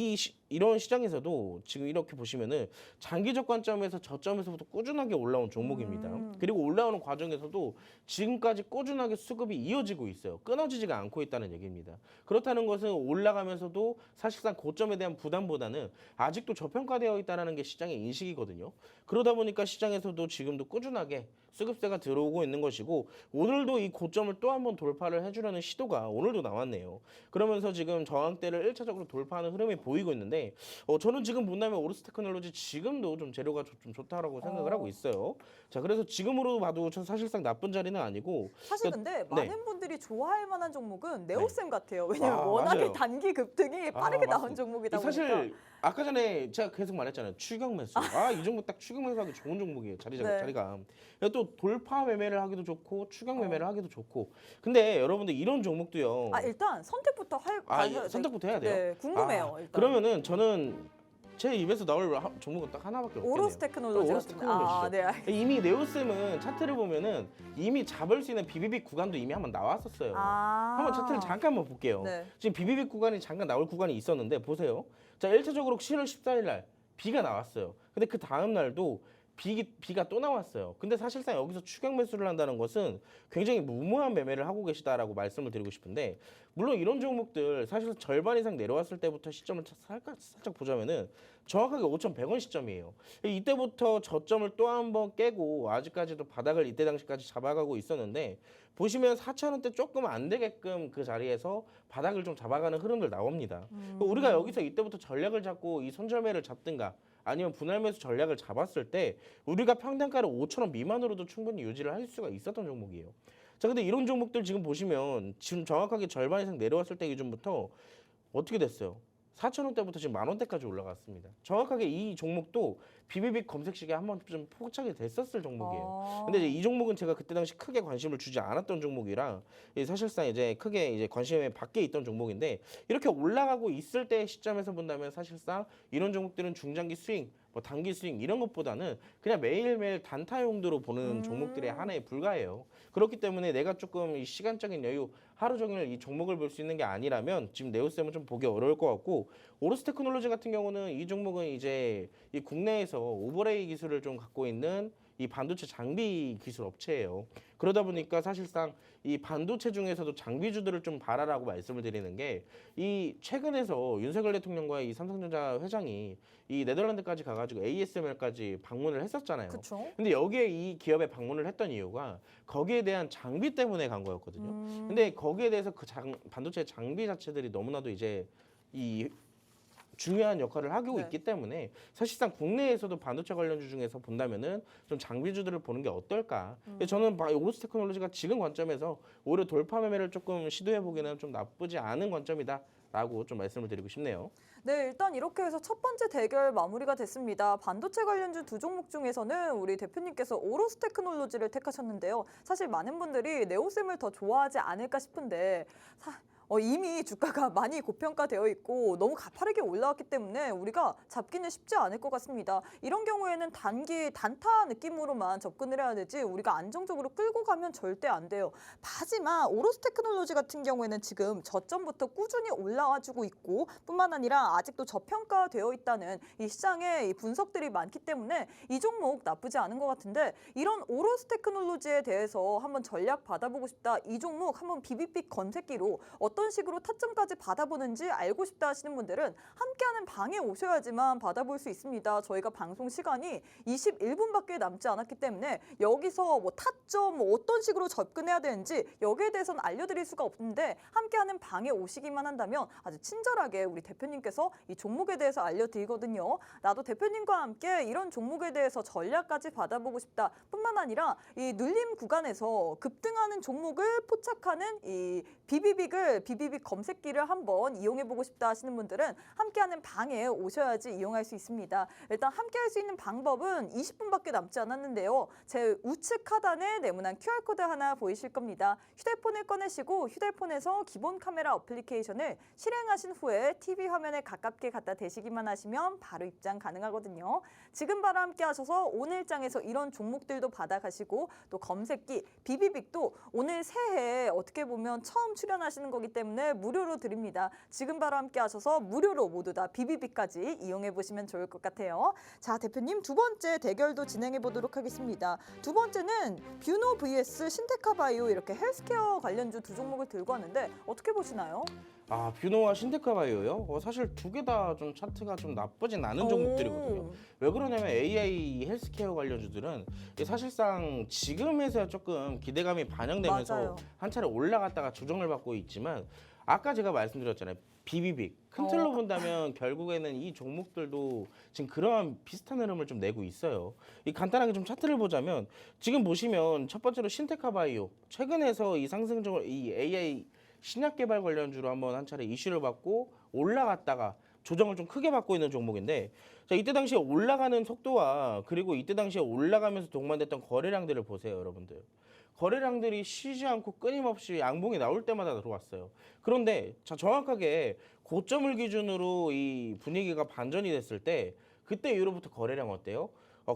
이런 시장에서도 지금 이렇게 보시면은 장기적 관점에서 저점에서부터 꾸준하게 올라온 종목입니다. 그리고 올라오는 과정에서도 지금까지 꾸준하게 수급이 이어지고 있어요. 끊어지지가 않고 있다는 얘기입니다. 그렇다는 것은 올라가면서도 사실상 고점에 대한 부담보다는 아직도 저평가되어 있다는 게 시장의 인식이거든요. 그러다 보니까 시장에서도 지금도 꾸준하게 수급세가 들어오고 있는 것이고 오늘도 이 고점을 또 한 번 돌파를 해주려는 시도가 오늘도 나왔네요. 그러면서 지금 저항대를 1차적으로 돌파하는 흐름이 보이고 있는데 저는 지금 본다면 오로스 테크놀로지 지금도 좀 재료가 좀 좋다라고 생각을 하고 있어요. 자, 그래서 지금으로 봐도 전 사실상 나쁜 자리는 아니고 사실 근데 네. 많은 분들이 좋아할 만한 종목은 네오셈 같아요. 왜냐면 아, 워낙에 맞아요. 단기 급등이 빠르게 나온 맞습니다. 종목이다 사실 보니까. 아까 전에 제가 계속 말했잖아요. 추격 매수. 이 종목 딱 추격 매수하기 좋은 종목이에요. 네. 자리가. 또 돌파 매매를 하기도 좋고 추격 매매를 하기도 좋고. 근데 여러분들 이런 종목도요. 일단 선택부터 선택부터 해야 돼요. 네, 궁금해요. 일단. 그러면은 저는 제 입에서 나올 종목은 딱 하나밖에 없겠네요. 오로스 테크놀로지 오로스 같은 테크놀로지죠. 네, 알겠습니다. 이미 네오셈은 차트를 보면은 이미 잡을 수 있는 비비빅 구간도 이미 한번 나왔었어요. 한번 차트를 잠깐만 볼게요. 네. 지금 비비빅 구간이 잠깐 나올 구간이 있었는데 보세요. 자, 1차적으로 7월 14일 날 비가 나왔어요. 근데 그 다음 날도 비가 또 나왔어요. 근데 사실상 여기서 추격 매수를 한다는 것은 굉장히 무모한 매매를 하고 계시다라고 말씀을 드리고 싶은데 물론 이런 종목들 사실 절반 이상 내려왔을 때부터 시점을 살짝 보자면은 정확하게 5,100원 시점이에요. 이때부터 저점을 또 한 번 깨고 아직까지도 바닥을 이때 당시까지 잡아가고 있었는데 보시면 4,000원대 조금 안 되게끔 그 자리에서 바닥을 좀 잡아가는 흐름들 나옵니다. 우리가 여기서 이때부터 전략을 잡고 이 손절매를 잡든가 아니면 분할 매수 전략을 잡았을 때 우리가 평단가를 5,000원 미만으로도 충분히 유지를 할 수가 있었던 종목이에요. 자, 근데 이런 종목들 지금 보시면 지금 정확하게 절반 이상 내려왔을 때 기준부터 어떻게 됐어요? 4,000원대부터 지금 10,000원대까지 올라갔습니다. 정확하게 이 종목도 비비빅 검색식에 한번 좀 포착이 됐었을 종목이에요. 근데 이제 이 종목은 제가 그때 당시 크게 관심을 주지 않았던 종목이라 사실상 이제 크게 이제 관심의 밖에 있던 종목인데 이렇게 올라가고 있을 때 시점에서 본다면 사실상 이런 종목들은 중장기 스윙 뭐 단기 스윙 이런 것보다는 그냥 매일매일 단타 용도로 보는 종목들의 하나에 불과해요. 그렇기 때문에 내가 조금 이 시간적인 여유 하루 종일 이 종목을 볼 수 있는 게 아니라면 지금 네오셈은 좀 보기 어려울 것 같고 오로스 테크놀로지 같은 경우는 이 종목은 이제 이 국내에서 오버레이 기술을 좀 갖고 있는 이 반도체 장비 기술 업체예요. 그러다 보니까 사실상 이 반도체 중에서도 장비주들을 좀 봐라라고 말씀을 드리는 게 이 최근에서 윤석열 대통령과 이 삼성전자 회장이 이 네덜란드까지 가가지고 ASML까지 방문을 했었잖아요. 그렇죠. 근데 여기에 이 기업에 방문을 했던 이유가 거기에 대한 장비 때문에 간 거였거든요. 근데 거기에 대해서 그 반도체 장비 자체들이 너무나도 이제 이 중요한 역할을 하고 네. 있기 때문에 사실상 국내에서도 반도체 관련주 중에서 본다면은 좀 장비주들을 보는 게 어떨까. 저는 오로스 테크놀로지가 지금 관점에서 오히려 돌파 매매를 조금 시도해 보기는 좀 나쁘지 않은 관점이다라고 좀 말씀을 드리고 싶네요. 네, 일단 이렇게 해서 첫 번째 대결 마무리가 됐습니다. 반도체 관련주 두 종목 중에서는 우리 대표님께서 오로스 테크놀로지를 택하셨는데요. 사실 많은 분들이 네오셈을 더 좋아하지 않을까 싶은데 이미 주가가 많이 고평가되어 있고 너무 가파르게 올라왔기 때문에 우리가 잡기는 쉽지 않을 것 같습니다. 이런 경우에는 단기 단타 느낌으로만 접근을 해야 되지 우리가 안정적으로 끌고 가면 절대 안 돼요. 하지만 오로스 테크놀로지 같은 경우에는 지금 저점부터 꾸준히 올라와주고 있고 뿐만 아니라 아직도 저평가되어 있다는 이 시장의 이 분석들이 많기 때문에 이 종목 나쁘지 않은 것 같은데 이런 오로스 테크놀로지에 대해서 한번 전략 받아보고 싶다. 이 종목 한번 비비빅 검색기로 어떤 식으로 타점까지 받아보는지 알고 싶다 하시는 분들은 함께하는 방에 오셔야지만 받아볼 수 있습니다. 저희가 방송 시간이 21분밖에 남지 않았기 때문에 여기서 뭐 타점 어떤 식으로 접근해야 되는지 여기에 대해서는 알려드릴 수가 없는데 함께하는 방에 오시기만 한다면 아주 친절하게 우리 대표님께서 이 종목에 대해서 알려드리거든요. 나도 대표님과 함께 이런 종목에 대해서 전략까지 받아보고 싶다 뿐만 아니라 이 눌림 구간에서 급등하는 종목을 포착하는 이 비비빅 검색기를 한번 이용해보고 싶다 하시는 분들은 함께하는 방에 오셔야지 이용할 수 있습니다. 일단 함께할 수 있는 방법은 20분밖에 남지 않았는데요. 제 우측 하단에 네모난 QR코드 하나 보이실 겁니다. 휴대폰을 꺼내시고 휴대폰에서 기본 카메라 어플리케이션을 실행하신 후에 TV 화면에 가깝게 갖다 대시기만 하시면 바로 입장 가능하거든요. 지금 바로 함께 하셔서 오늘장에서 이런 종목들도 받아가시고 또 검색기 비비빅도 오늘 새해에 어떻게 보면 처음 출연하시는 거기 때문에 무료로 드립니다. 지금 바로 함께 하셔서 무료로 모두 다 비비빅까지 이용해 보시면 좋을 것 같아요. 자, 대표님 두 번째 대결도 진행해 보도록 하겠습니다. 두 번째는 뷰노 vs 신테카바이오 이렇게 헬스케어 관련주 두 종목을 들고 왔는데 어떻게 보시나요? 뷰노와 신테카바이오요? 사실 두 개 다 좀 차트가 좀 나쁘진 않은 종목들이거든요. 왜 그러냐면 AI 헬스케어 관련주들은 사실상 지금에서야 조금 기대감이 반영되면서 맞아요. 한 차례 올라갔다가 조정을 받고 있지만 아까 제가 말씀드렸잖아요. 비비빅 큰 틀로 본다면 결국에는 이 종목들도 지금 그러한 비슷한 흐름을 좀 내고 있어요. 이 간단하게 좀 차트를 보자면 지금 보시면 첫 번째로 신테카바이오 최근에서 이 상승적으로 이 AI 신약 개발 관련주로 한번 한 차례 이슈를 받고 올라갔다가 조정을 좀 크게 받고 있는 종목인데 자, 이때 당시에 올라가는 속도와 그리고 이때 당시에 올라가면서 동반됐던 거래량들을 보세요, 여러분들. 거래량들이 쉬지 않고 끊임없이 양봉이 나올 때마다 들어왔어요. 그런데 자, 정확하게 고점을 기준으로 이 분위기가 반전이 됐을 때 그때 이후로부터 거래량 어때요?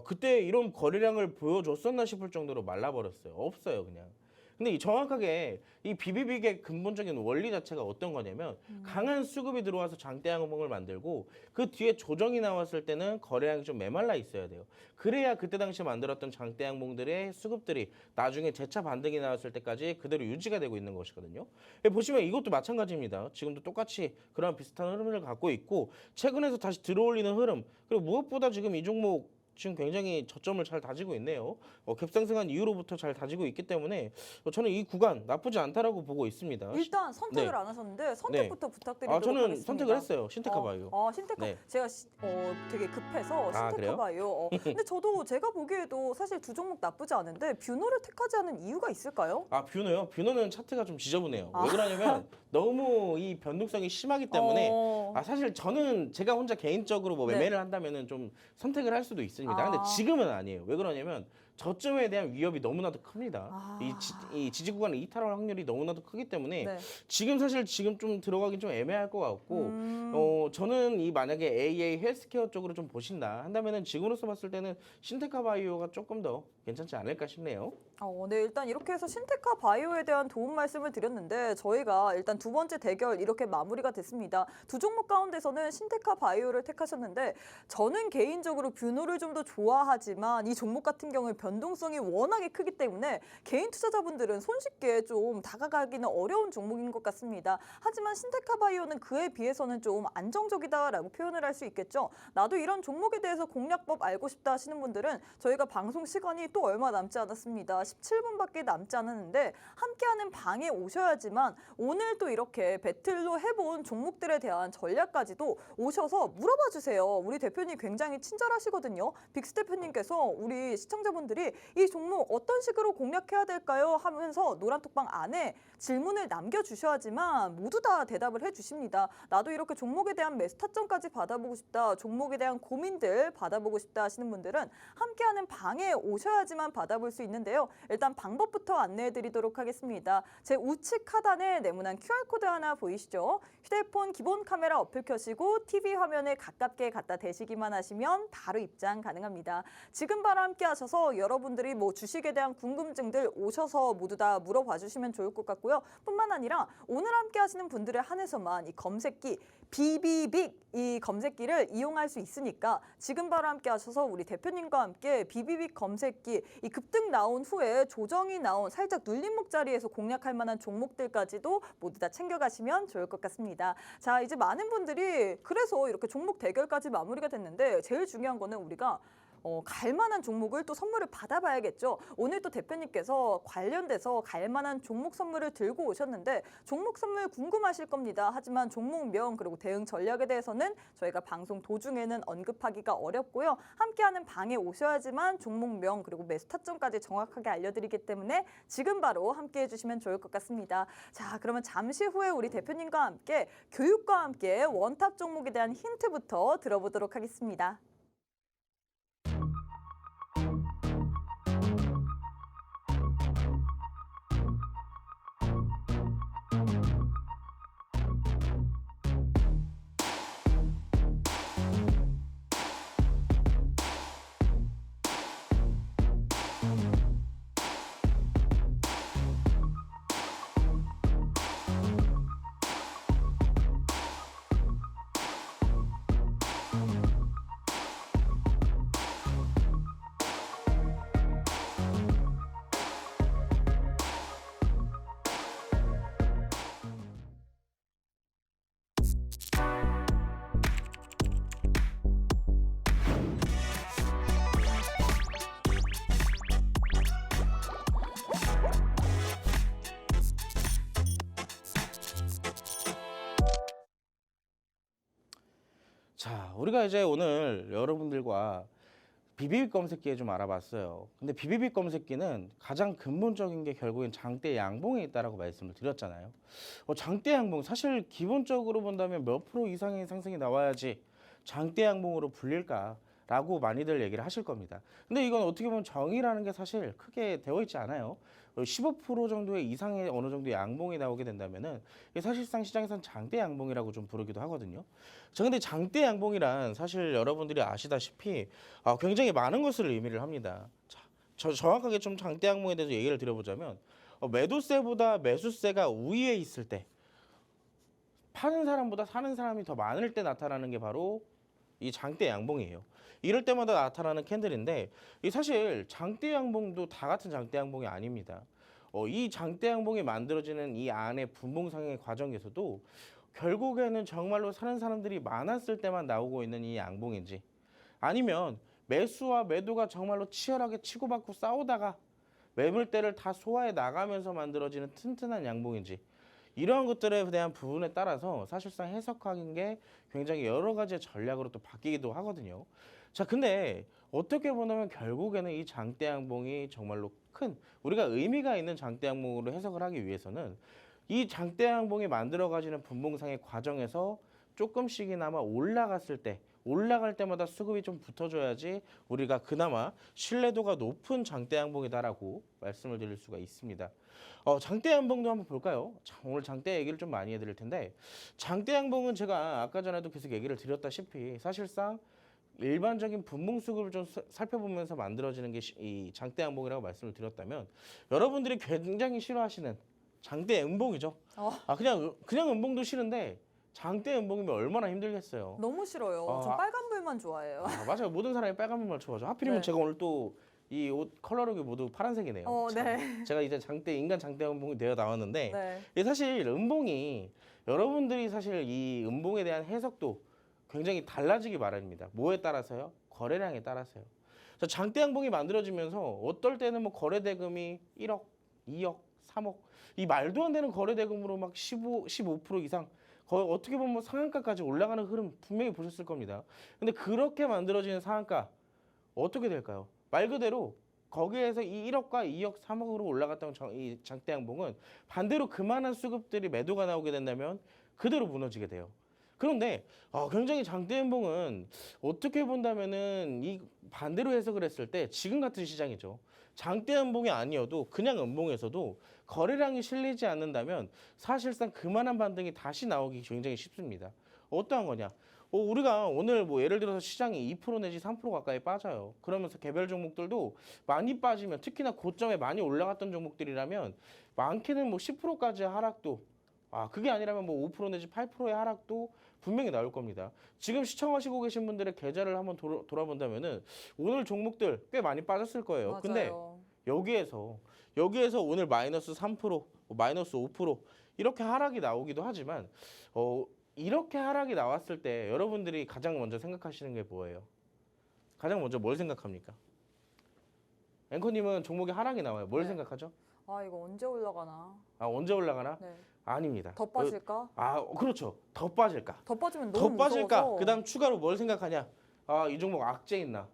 그때 이런 거래량을 보여줬었나 싶을 정도로 말라버렸어요. 없어요, 그냥. 근데 이 정확하게 이 비비빅의 근본적인 원리 자체가 어떤 거냐면 강한 수급이 들어와서 장대 양봉을 만들고 그 뒤에 조정이 나왔을 때는 거래량이 좀 메말라 있어야 돼요. 그래야 그때 당시에 만들었던 장대 양봉들의 수급들이 나중에 재차 반등이 나왔을 때까지 그대로 유지가 되고 있는 것이거든요. 보시면 이것도 마찬가지입니다. 지금도 똑같이 그런 비슷한 흐름을 갖고 있고 최근에서 다시 들어올리는 흐름 그리고 무엇보다 지금 이 종목 지금 굉장히 저점을 잘 다지고 있네요. 갭상승한 이후로부터 잘 다지고 있기 때문에 저는 이 구간 나쁘지 않다라고 보고 있습니다. 일단 선택을 네. 안 하셨는데 선택부터 부탁드리도록 저는 하겠습니다. 선택을 했어요. 신테카바이오. 신테카 네. 제가 되게 급해서 그래요? 신테카바이오. 근데 저도 제가 보기에도 사실 두 종목 나쁘지 않은데 뷰노를 택하지 않은 이유가 있을까요? 뷰노요? 뷰노는 차트가 좀 지저분해요. 왜 그러냐면 너무 이 변동성이 심하기 때문에 사실 저는 제가 혼자 개인적으로 뭐 네. 매매를 한다면은 좀 선택을 할 수도 있습니다. 근데 지금은 아니에요. 왜 그러냐면 저점에 대한 위협이 너무나도 큽니다. 이 지지 구간을 이탈할 확률이 너무나도 크기 때문에 네. 지금 사실 지금 좀 들어가긴 좀 애매할 것 같고 저는 이 만약에 AA 헬스케어 쪽으로 좀 보신다 한다면은 지금으로서 봤을 때는 신테카바이오가 조금 더 괜찮지 않을까 싶네요. 네, 일단 이렇게 해서 신테카 바이오에 대한 도움 말씀을 드렸는데 저희가 일단 두 번째 대결 이렇게 마무리가 됐습니다. 두 종목 가운데서는 신테카 바이오를 택하셨는데 저는 개인적으로 뷰노를 좀 더 좋아하지만 이 종목 같은 경우에 변동성이 워낙에 크기 때문에 개인 투자자분들은 손쉽게 좀 다가가기는 어려운 종목인 것 같습니다. 하지만 신테카 바이오는 그에 비해서는 좀 안정적이다라고 표현을 할 수 있겠죠. 나도 이런 종목에 대해서 공략법 알고 싶다 하시는 분들은 저희가 방송 시간이 또 얼마 남지 않았습니다. 17분밖에 남지 않았는데 함께하는 방에 오셔야지만 오늘 또 이렇게 배틀로 해본 종목들에 대한 전략까지도 오셔서 물어봐 주세요. 우리 대표님 굉장히 친절하시거든요. 빅스 대표님께서 우리 시청자분들이 분들이 이 종목 어떤 식으로 공략해야 될까요? 하면서 노란톡방 안에 질문을 남겨주셔야지만 모두 다 대답을 해주십니다. 나도 이렇게 종목에 대한 매수 타점까지 받아보고 싶다, 종목에 대한 고민들 받아보고 싶다 하시는 분들은 함께하는 방에 오셔야지만 받아볼 수 있는데요. 일단 방법부터 안내해드리도록 하겠습니다. 제 우측 하단에 네모난 QR코드 하나 보이시죠? 휴대폰 기본 카메라 어플 켜시고 TV 화면에 가깝게 갖다 대시기만 하시면 바로 입장 가능합니다. 지금 바로 함께 하셔서 여러분들이 뭐 주식에 대한 궁금증들 오셔서 모두 다 물어봐 주시면 좋을 것 같고요. 뿐만 아니라 오늘 함께 하시는 분들에 한해서만 이 검색기 비비빅 이 검색기를 이용할 수 있으니까 지금 바로 함께 하셔서 우리 대표님과 함께 비비빅 검색기 이 급등 나온 후에 조정이 나온 살짝 눌림목 자리에서 공략할 만한 종목들까지도 모두 다 챙겨가시면 좋을 것 같습니다. 자, 이제 많은 분들이 그래서 이렇게 종목 대결까지 마무리가 됐는데 제일 중요한 거는 우리가 갈만한 종목을 또 선물을 받아봐야겠죠. 오늘 또 대표님께서 관련돼서 갈만한 종목 선물을 들고 오셨는데 종목 선물 궁금하실 겁니다. 하지만 종목명 그리고 대응 전략에 대해서는 저희가 방송 도중에는 언급하기가 어렵고요. 함께하는 방에 오셔야지만 종목명 그리고 매수 타점까지 정확하게 알려드리기 때문에 지금 바로 함께해 주시면 좋을 것 같습니다. 자, 그러면 잠시 후에 우리 대표님과 함께 교육과 함께 원탑 종목에 대한 힌트부터 들어보도록 하겠습니다. 자, 우리가 이제 오늘 여러분들과 비비빅 검색기에 좀 알아봤어요. 근데 비비빅 검색기는 가장 근본적인 게 결국엔 장대 양봉에 있다라고 말씀을 드렸잖아요. 장대 양봉 사실 기본적으로 본다면 몇 프로 이상의 상승이 나와야지 장대 양봉으로 불릴까라고 많이들 얘기를 하실 겁니다. 근데 이건 어떻게 보면 정의라는 게 사실 크게 되어 있지 않아요. 15% 정도의 이상의 어느 정도 양봉이 나오게 된다면은 이게 사실상 시장에서는 장대 양봉이라고 좀 부르기도 하거든요. 자, 근데 장대 양봉이란 사실 여러분들이 아시다시피 굉장히 많은 것을 의미를 합니다. 자, 정확하게 좀 장대 양봉에 대해서 얘기를 드려보자면 매도세보다 매수세가 우위에 있을 때 파는 사람보다 사는 사람이 더 많을 때 나타나는 게 바로 이 장대 양봉이에요. 이럴 때마다 나타나는 캔들인데 이 사실 장대 양봉도 다 같은 장대 양봉이 아닙니다. 이 장대 양봉이 만들어지는 이 안에 분봉상의 과정에서도 결국에는 정말로 사는 사람들이 많았을 때만 나오고 있는 이 양봉인지 아니면 매수와 매도가 정말로 치열하게 치고받고 싸우다가 매물대를 다 소화해 나가면서 만들어지는 튼튼한 양봉인지 이러한 것들에 대한 부분에 따라서 사실상 해석하는 게 굉장히 여러 가지의 전략으로 또 바뀌기도 하거든요. 자, 근데 어떻게 보면 결국에는 이 장대 양봉이 정말로 큰 우리가 의미가 있는 장대 양봉으로 해석을 하기 위해서는 이 장대 양봉이 만들어가지는 분봉상의 과정에서 조금씩이나마 올라갈 때마다 수급이 좀 붙어줘야지 우리가 그나마 신뢰도가 높은 장대 양봉이다라고 말씀을 드릴 수가 있습니다. 장대 양봉도 한번 볼까요? 자, 오늘 장대 얘기를 좀 많이 해드릴 텐데 장대 양봉은 제가 아까 전에도 계속 얘기를 드렸다시피 사실상 일반적인 분봉 수급을 좀 살펴보면서 만들어지는 게 이 장대 양봉이라고 말씀을 드렸다면 여러분들이 굉장히 싫어하시는 장대 음봉이죠. 그냥 음봉도 싫은데 장대 음봉이면 얼마나 힘들겠어요. 너무 싫어요. 저 빨간불만 좋아해요. 맞아요. 모든 사람이 빨간불만 좋아하죠. 하필이면 네. 제가 오늘 또 이 옷 컬러룩이 모두 파란색이네요. 네. 제가 이제 인간 장대 음봉이 되어 나왔는데 네. 이게 사실 음봉이 여러분들이 사실 이 음봉에 대한 해석도 굉장히 달라지기 마련입니다. 뭐에 따라서요? 거래량에 따라서요. 자, 장대 양봉이 만들어지면서 어떨 때는 뭐 거래 대금이 1억, 2억, 3억 이 말도 안 되는 거래 대금으로 막 15% 이상 거의 어떻게 보면 상한가까지 올라가는 흐름 분명히 보셨을 겁니다. 근데 그렇게 만들어지는 상한가 어떻게 될까요? 말 그대로 거기에서 이 1억과 2억, 3억으로 올라갔던 이 장대 양봉은 반대로 그만한 수급들이 매도가 나오게 된다면 그대로 무너지게 돼요. 그런데 굉장히 장대 양봉은 어떻게 본다면은 이 반대로 해석을 했을 때 지금 같은 시장이죠. 장대 양봉이 아니어도 그냥 음봉에서도 거래량이 실리지 않는다면 사실상 그만한 반등이 다시 나오기 굉장히 쉽습니다. 어떠한 거냐? 우리가 오늘 뭐 예를 들어서 시장이 2% 내지 3% 가까이 빠져요. 그러면서 개별 종목들도 많이 빠지면 특히나 고점에 많이 올라갔던 종목들이라면 많게는 뭐 10%까지의 하락도 그게 아니라면 뭐 5% 내지 8%의 하락도 분명히 나올 겁니다. 지금 시청하시고 계신 분들의 계좌를 한번 돌아본다면은 오늘 종목들 꽤 많이 빠졌을 거예요. 맞아요. 근데 여기에서 오늘 마이너스 3%, 마이너스 5% 이렇게 하락이 나오기도 하지만 이렇게 하락이 나왔을 때 여러분들이 가장 먼저 생각하시는 게 뭐예요? 가장 먼저 뭘 생각합니까? 앵커님은 종목이 하락이 나와요. 뭘 네. 생각하죠? 이거 언제 올라가나? 언제 올라가나? 네. 아닙니다. 더 빠질까? 그렇죠. 더 빠질까? 더 빠지면 더 너무 빠질까? 무서워서. 그다음 추가로 뭘 생각하냐? 이 종목 악재 있나?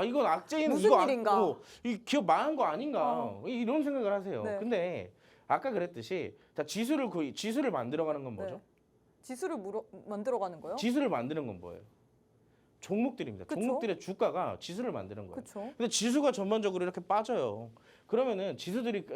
이건 악재 있는 무슨 일인가? 이 기업 망한 거 아닌가? 이런 생각을 하세요. 네. 근데 아까 그랬듯이 자, 지수를 만들어가는 건 뭐죠? 네. 지수를 만들어가는 거요? 지수를 만드는 건 뭐예요? 종목들입니다. 그쵸? 종목들의 주가가 지수를 만드는 거예요. 그렇죠. 근데 지수가 전반적으로 이렇게 빠져요. 그러면은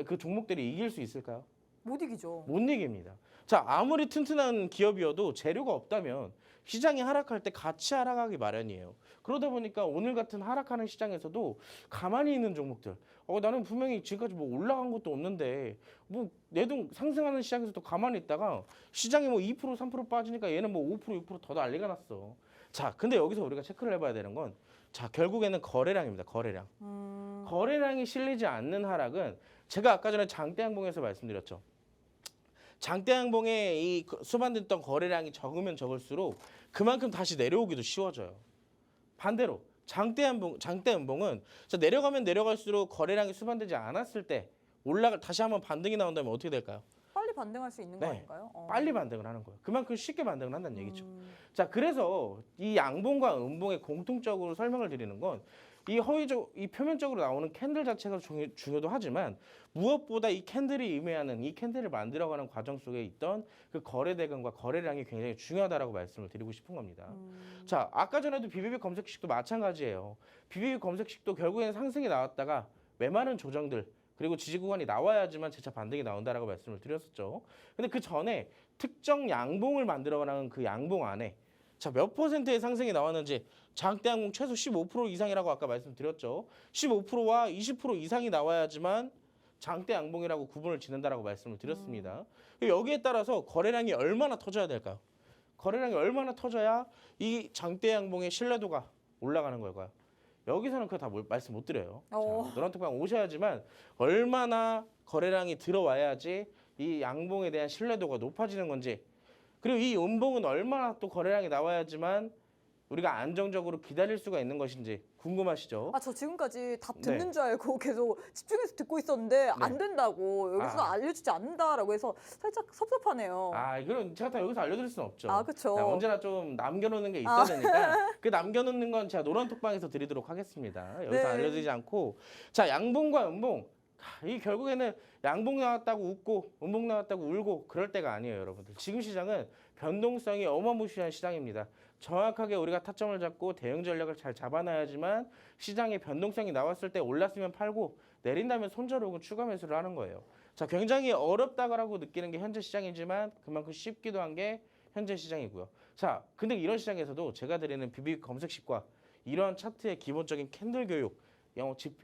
그 종목들이 이길 수 있을까요? 못 이기죠. 못 이깁니다. 자, 아무리 튼튼한 기업이어도 재료가 없다면 시장이 하락할 때 같이 하락하기 마련이에요. 그러다 보니까 오늘 같은 하락하는 시장에서도 가만히 있는 종목들, 나는 분명히 지금까지 뭐 올라간 것도 없는데 뭐 내 돈 상승하는 시장에서도 가만히 있다가 시장이 뭐 2% 3% 빠지니까 얘는 뭐 5% 6% 더 난리가 났어. 자, 근데 여기서 우리가 체크를 해봐야 되는 건 결국에는 거래량입니다. 거래량. 거래량이 실리지 않는 하락은 제가 아까 전에 장대 양봉에서 말씀드렸죠. 장대 양봉에 이 수반됐던 거래량이 적으면 적을수록 그만큼 다시 내려오기도 쉬워져요. 반대로 장대 음봉은 내려가면 내려갈수록 거래량이 수반되지 않았을 때 다시 한번 반등이 나온다면 어떻게 될까요? 빨리 반등할 수 있는 거 네. 아닌가요? 빨리 반등을 하는 거예요. 그만큼 쉽게 반등을 한다는 얘기죠. 자, 그래서 이 양봉과 음봉의 공통적으로 설명을 드리는 건 이 표면적으로 나오는 캔들 자체가 중요도 하지만 무엇보다 이 캔들이 의미하는 이 캔들을 만들어가는 과정 속에 있던 그 거래 대금과 거래량이 굉장히 중요하다라고 말씀을 드리고 싶은 겁니다. 자, 아까 전에도 BBB 검색식도 마찬가지예요. BBB 검색식도 결국에는 상승이 나왔다가 메마른 조정들 그리고 지지 구간이 나와야지만 재차 반등이 나온다라고 말씀을 드렸었죠. 근데 그 전에 특정 양봉을 만들어가는 그 양봉 안에 몇 퍼센트의 상승이 나왔는지 장대 양봉 최소 15% 이상이라고 아까 말씀드렸죠. 15%와 20% 이상이 나와야지만 장대 양봉이라고 구분을 짓는다라고 말씀을 드렸습니다. 여기에 따라서 거래량이 얼마나 터져야 될까요? 거래량이 얼마나 터져야 이 장대 양봉의 신뢰도가 올라가는 걸까요? 여기서는 그거 다 말씀 못 드려요. 노란톡방 오셔야지만 얼마나 거래량이 들어와야지 이 양봉에 대한 신뢰도가 높아지는 건지 그리고 이 음봉은 얼마나 또 거래량이 나와야지만 우리가 안정적으로 기다릴 수가 있는 것인지 궁금하시죠? 저 지금까지 답 듣는 네. 줄 알고 계속 집중해서 듣고 있었는데 안 된다고 여기서 알려주지 않는다라고 해서 살짝 섭섭하네요. 이건 제가 다 여기서 알려드릴 수는 없죠. 그렇죠. 언제나 좀 남겨놓는 게 있어야 되니까 그 남겨놓는 건 제가 노란톡방에서 드리도록 하겠습니다. 여기서 네. 알려드리지 않고 자, 양봉과 음봉 이 결국에는 양봉 나왔다고 웃고 음봉 나왔다고 울고 그럴 때가 아니에요, 여러분들. 지금 시장은 변동성이 어마무시한 시장입니다. 정확하게 우리가 타점을 잡고 대응 전략을 잘 잡아놔야지만 시장에 변동성이 나왔을 때 올랐으면 팔고 내린다면 손절 혹은 추가 매수를 하는 거예요. 자, 굉장히 어렵다고 느끼는 게 현재 시장이지만 그만큼 쉽기도 한 게 현재 시장이고요. 자, 근데 이런 시장에서도 제가 드리는 BBB 검색식과 이러한 차트의 기본적인 캔들 교육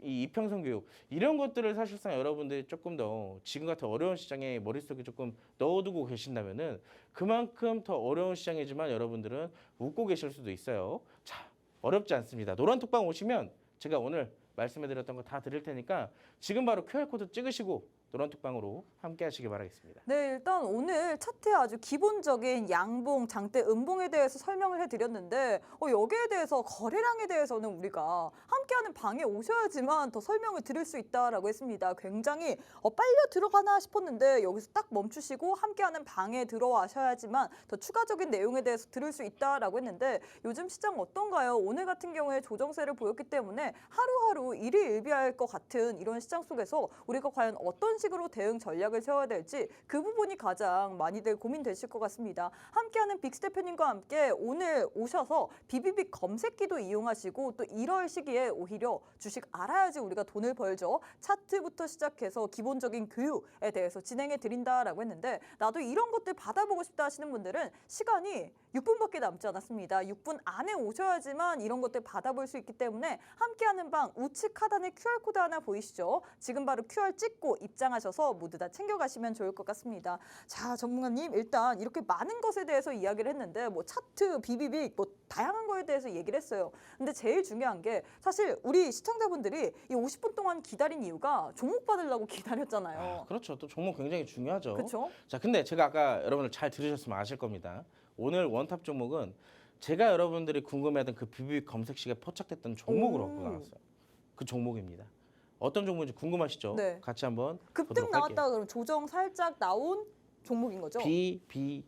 이 이평선 교육 이런 것들을 사실상 여러분들이 조금 더 지금 같은 어려운 시장에 머릿속에 조금 넣어두고 계신다면은 그만큼 더 어려운 시장이지만 여러분들은 웃고 계실 수도 있어요. 자, 어렵지 않습니다. 노란톡방 오시면 제가 오늘 말씀해드렸던 거 다 드릴 테니까 지금 바로 QR코드 찍으시고 노란톡방으로 함께 하시기 바라겠습니다. 네, 일단 오늘 차트의 아주 기본적인 양봉, 장대, 음봉에 대해서 설명을 해드렸는데 여기에 대해서 거래량에 대해서는 우리가 함께하는 방에 오셔야지만 더 설명을 드릴 수 있다라고 했습니다. 굉장히 빨려 들어가나 싶었는데 여기서 딱 멈추시고 함께하는 방에 들어와셔야지만 더 추가적인 내용에 대해서 들을 수 있다라고 했는데 요즘 시장 어떤가요? 오늘 같은 경우에 조정세를 보였기 때문에 하루하루 일희일비할 것 같은 이런 시장 속에서 우리가 과연 어떤 식으로 대응 전략을 세워야 될지 그 부분이 가장 많이들 고민되실 것 같습니다. 함께하는 빅스 대표님과 함께 오늘 오셔서 비비빅 검색기도 이용하시고 또 이럴 시기에 오히려 주식 알아야지 우리가 돈을 벌죠. 차트부터 시작해서 기본적인 교육에 대해서 진행해 드린다라고 했는데 나도 이런 것들 받아보고 싶다 하시는 분들은 시간이 6분밖에 남지 않았습니다. 6분 안에 오셔야지만 이런 것들 받아볼 수 있기 때문에 함께하는 방 우측 하단에 QR코드 하나 보이시죠? 지금 바로 QR 찍고 입장하셔서 모두 다 챙겨가시면 좋을 것 같습니다. 자, 전문가님 일단 이렇게 많은 것에 대해서 이야기를 했는데 뭐 차트, 비비빅 뭐 다양한 거에 대해서 얘기를 했어요. 근데 제일 중요한 게 사실 우리 시청자분들이 이 50분 동안 기다린 이유가 종목 받으려고 기다렸잖아요. 그렇죠. 또 종목 굉장히 중요하죠. 그렇죠? 자, 근데 제가 아까 여러분들 잘 들으셨으면 아실 겁니다. 오늘 원탑 종목은 제가 여러분들이 궁금해하던 그 비비빅 검색식에 포착됐던 종목으로 갖고 나왔어요. 그 종목입니다. 어떤 종목인지 궁금하시죠? 네. 같이 한번 급등 보도록 나왔다 할게요. 그러면 조정 살짝 나온 종목인 거죠? 빅이 빅.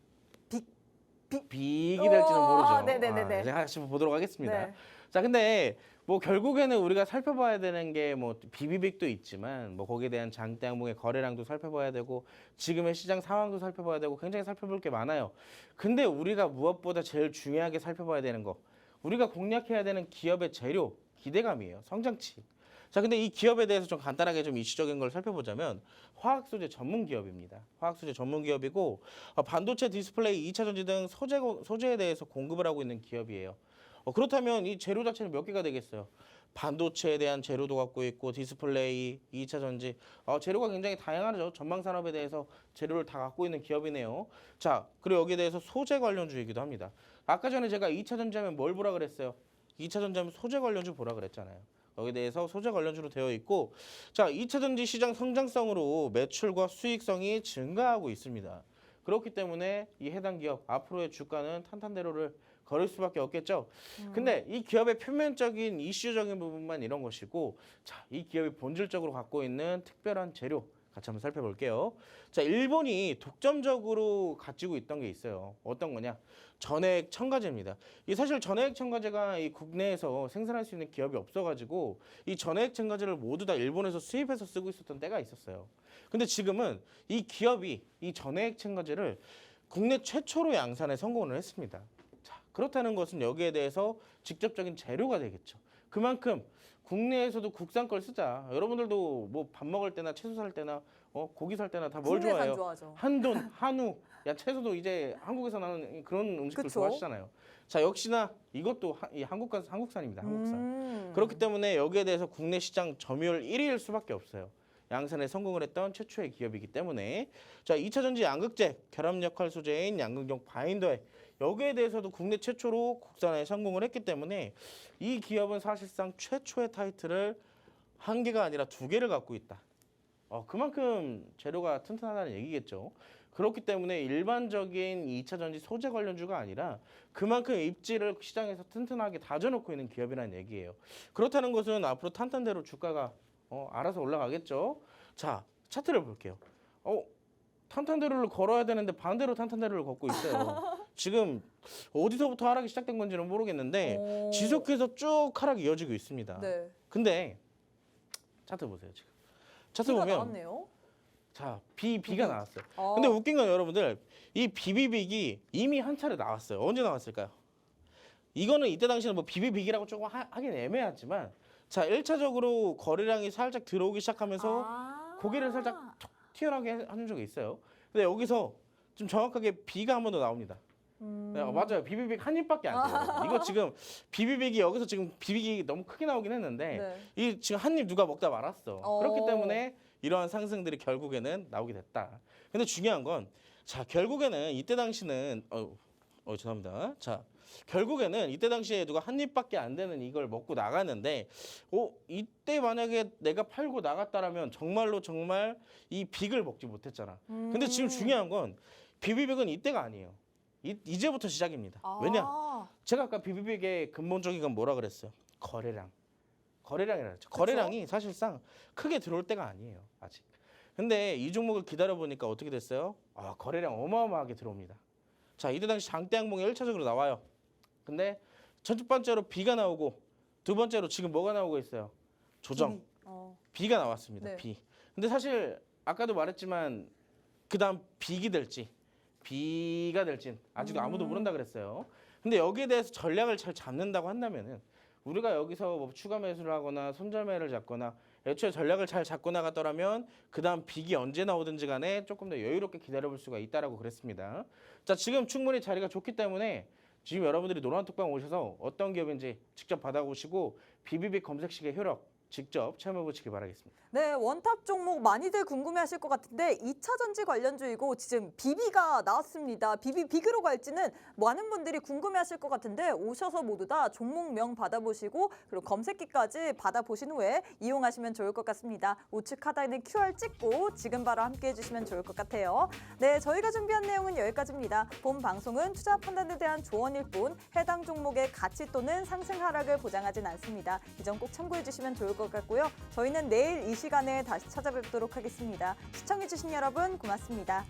될지는 모르죠. 네네네네. 제가 같이 보도록 하겠습니다. 네. 자, 근데 뭐 결국에는 우리가 살펴봐야 되는 게 뭐 비비빅도 있지만 뭐 거기에 대한 장대 항목의 거래량도 살펴봐야 되고 지금의 시장 상황도 살펴봐야 되고 굉장히 살펴볼 게 많아요. 근데 우리가 무엇보다 제일 중요하게 살펴봐야 되는 거, 우리가 공략해야 되는 기업의 재료, 기대감이에요. 성장치. 자, 근데 이 기업에 대해서 좀 간단하게 좀 이슈적인 걸 살펴보자면 화학소재 전문 기업입니다. 화학소재 전문 기업이고 반도체, 디스플레이, 2차 전지 등 소재에 대해서 공급을 하고 있는 기업이에요. 그렇다면 이 재료 자체는 몇 개가 되겠어요? 반도체에 대한 재료도 갖고 있고 디스플레이, 2차 전지 재료가 굉장히 다양하죠. 전방 산업에 대해서 재료를 다 갖고 있는 기업이네요. 자, 그리고 여기에 대해서 소재 관련주이기도 합니다. 아까 전에 제가 2차 전지하면 뭘 보라 그랬어요? 2차 전지하면 소재 관련주 보라 그랬잖아요. 여기에 대해서 소재 관련주로 되어 있고, 자, 2차 전지 시장 성장성으로 매출과 수익성이 증가하고 있습니다. 그렇기 때문에 이 해당 기업 앞으로의 주가는 탄탄대로를 걸을 수밖에 없겠죠. 근데 이 기업의 표면적인 이슈적인 부분만 이런 것이고, 자, 이 기업이 본질적으로 갖고 있는 특별한 재료 같이 한번 살펴볼게요. 자, 일본이 독점적으로 가지고 있던 게 있어요. 어떤 거냐? 전해액 첨가제입니다. 이 사실 전해액 첨가제가 이 국내에서 생산할 수 있는 기업이 없어가지고 이 전해액 첨가제를 모두 다 일본에서 수입해서 쓰고 있었던 때가 있었어요. 근데 지금은 이 기업이 이 전해액 첨가제를 국내 최초로 양산에 성공을 했습니다. 자, 그렇다는 것은 여기에 대해서 직접적인 재료가 되겠죠. 그만큼 국내에서도 국산 걸 쓰자. 여러분들도 뭐 밥 먹을 때나 채소 살 때나 고기 살 때나 다 뭘 국내산 좋아해요? 좋아하죠. 한돈, 한우. 야, 채소도 이제 한국에서 나는 그런 음식들 그쵸? 좋아하시잖아요. 자, 역시나 이것도 이 한국산입니다. 한국산. 음. 그렇기 때문에 여기에 대해서 국내 시장 점유율 1위일 수밖에 없어요. 양산에 성공을 했던 최초의 기업이기 때문에 자, 2차 전지 양극재 결합 역할 소재인 양극용 바인더에 여기에 대해서도 국내 최초로 국산에 성공을 했기 때문에 이 기업은 사실상 최초의 타이틀을 한 개가 아니라 두 개를 갖고 있다. 그만큼 재료가 튼튼하다는 얘기겠죠. 그렇기 때문에 일반적인 2차 전지 소재 관련주가 아니라 그만큼 입지를 시장에서 튼튼하게 다져놓고 있는 기업이라는 얘기예요. 그렇다는 것은 앞으로 탄탄대로 주가가 알아서 올라가겠죠. 자, 차트를 볼게요. 탄탄대로를 걸어야 되는데 반대로 탄탄대로를 걷고 있어요. 지금 어디서부터 하락이 시작된 건지는 모르겠는데 지속해서 쭉 하락이 이어지고 있습니다. 네. 근데 차트 보세요. 지금 차트 비가 보면 나왔네요. 자, 비가 나왔어요. 아. 근데 웃긴 건 여러분들 이 비비빅이 이미 한 차례 나왔어요. 언제 나왔을까요? 이거는 이때 당시에는 뭐 비비빅이라고 조금 하긴 애매하지만 자, 1차적으로 거래량이 살짝 들어오기 시작하면서 고개를 살짝 툭 튀어나오게 하는 적이 있어요. 근데 여기서 좀 정확하게 비가 한 번 더 나옵니다. 네, 맞아요. 비비빅 한 입밖에 안 돼요. 이거 지금 비비빅이 여기서 지금 비비빅이 너무 크게 나오긴 했는데 네. 이 지금 한 입 누가 먹다 말았어. 그렇기 때문에 이러한 상승들이 결국에는 나오게 됐다. 근데 중요한 건 자, 결국에는 이때 당시는 죄송합니다. 자, 결국에는 이때 당시에 누가 한 입밖에 안 되는 이걸 먹고 나갔는데 이때 만약에 내가 팔고 나갔다라면 정말로 정말 이 빅을 먹지 못했잖아. 근데 지금 중요한 건 비비빅은 이때가 아니에요. 이제부터 시작입니다. 왜냐? 제가 아까 비비빅의 근본적인 건 뭐라 그랬어요? 거래량이라 했죠. 거래량이 사실상 크게 들어올 때가 아니에요. 아직. 근데 이 종목을 기다려 보니까 어떻게 됐어요? 거래량 어마어마하게 들어옵니다. 자, 이때 당시 장대 항공이 1차적으로 나와요. 근데 첫 번째로 B가 나오고 두 번째로 지금 뭐가 나오고 있어요? 조정. B가 나왔습니다. 네. B. 근데 사실 아까도 말했지만 그다음 B가 될지 B가 될진 아직도 아무도 모른다 그랬어요. 근데 여기에 대해서 전략을 잘 잡는다고 한다면은 우리가 여기서 뭐 추가 매수를 하거나 손절매를 잡거나 애초에 전략을 잘 잡고 나갔더라면 그다음 빅이 언제 나오든지 간에 조금 더 여유롭게 기다려볼 수가 있다라고 그랬습니다. 자, 지금 충분히 자리가 좋기 때문에 지금 여러분들이 노란톡방 오셔서 어떤 기업인지 직접 받아보시고 비비빅 검색식의 효력 직접 체험해 보시기 바라겠습니다. 네, 원탑 종목 많이들 궁금해하실 것 같은데 2차 전지 관련주이고 지금 비비가 나왔습니다. 빅으로 갈지는 많은 분들이 궁금해하실 것 같은데 오셔서 모두 다 종목명 받아보시고 그리고 검색기까지 받아보신 후에 이용하시면 좋을 것 같습니다. 우측 하단에 QR 찍고 지금 바로 함께해 주시면 좋을 것 같아요. 네, 저희가 준비한 내용은 여기까지입니다. 본 방송은 투자 판단에 대한 조언일 뿐 해당 종목의 가치 또는 상승 하락을 보장하진 않습니다. 이 점 꼭 참고해 주시면 좋을 것 같고요. 저희는 내일 이 시간에 다시 찾아뵙도록 하겠습니다. 시청해주신 여러분 고맙습니다.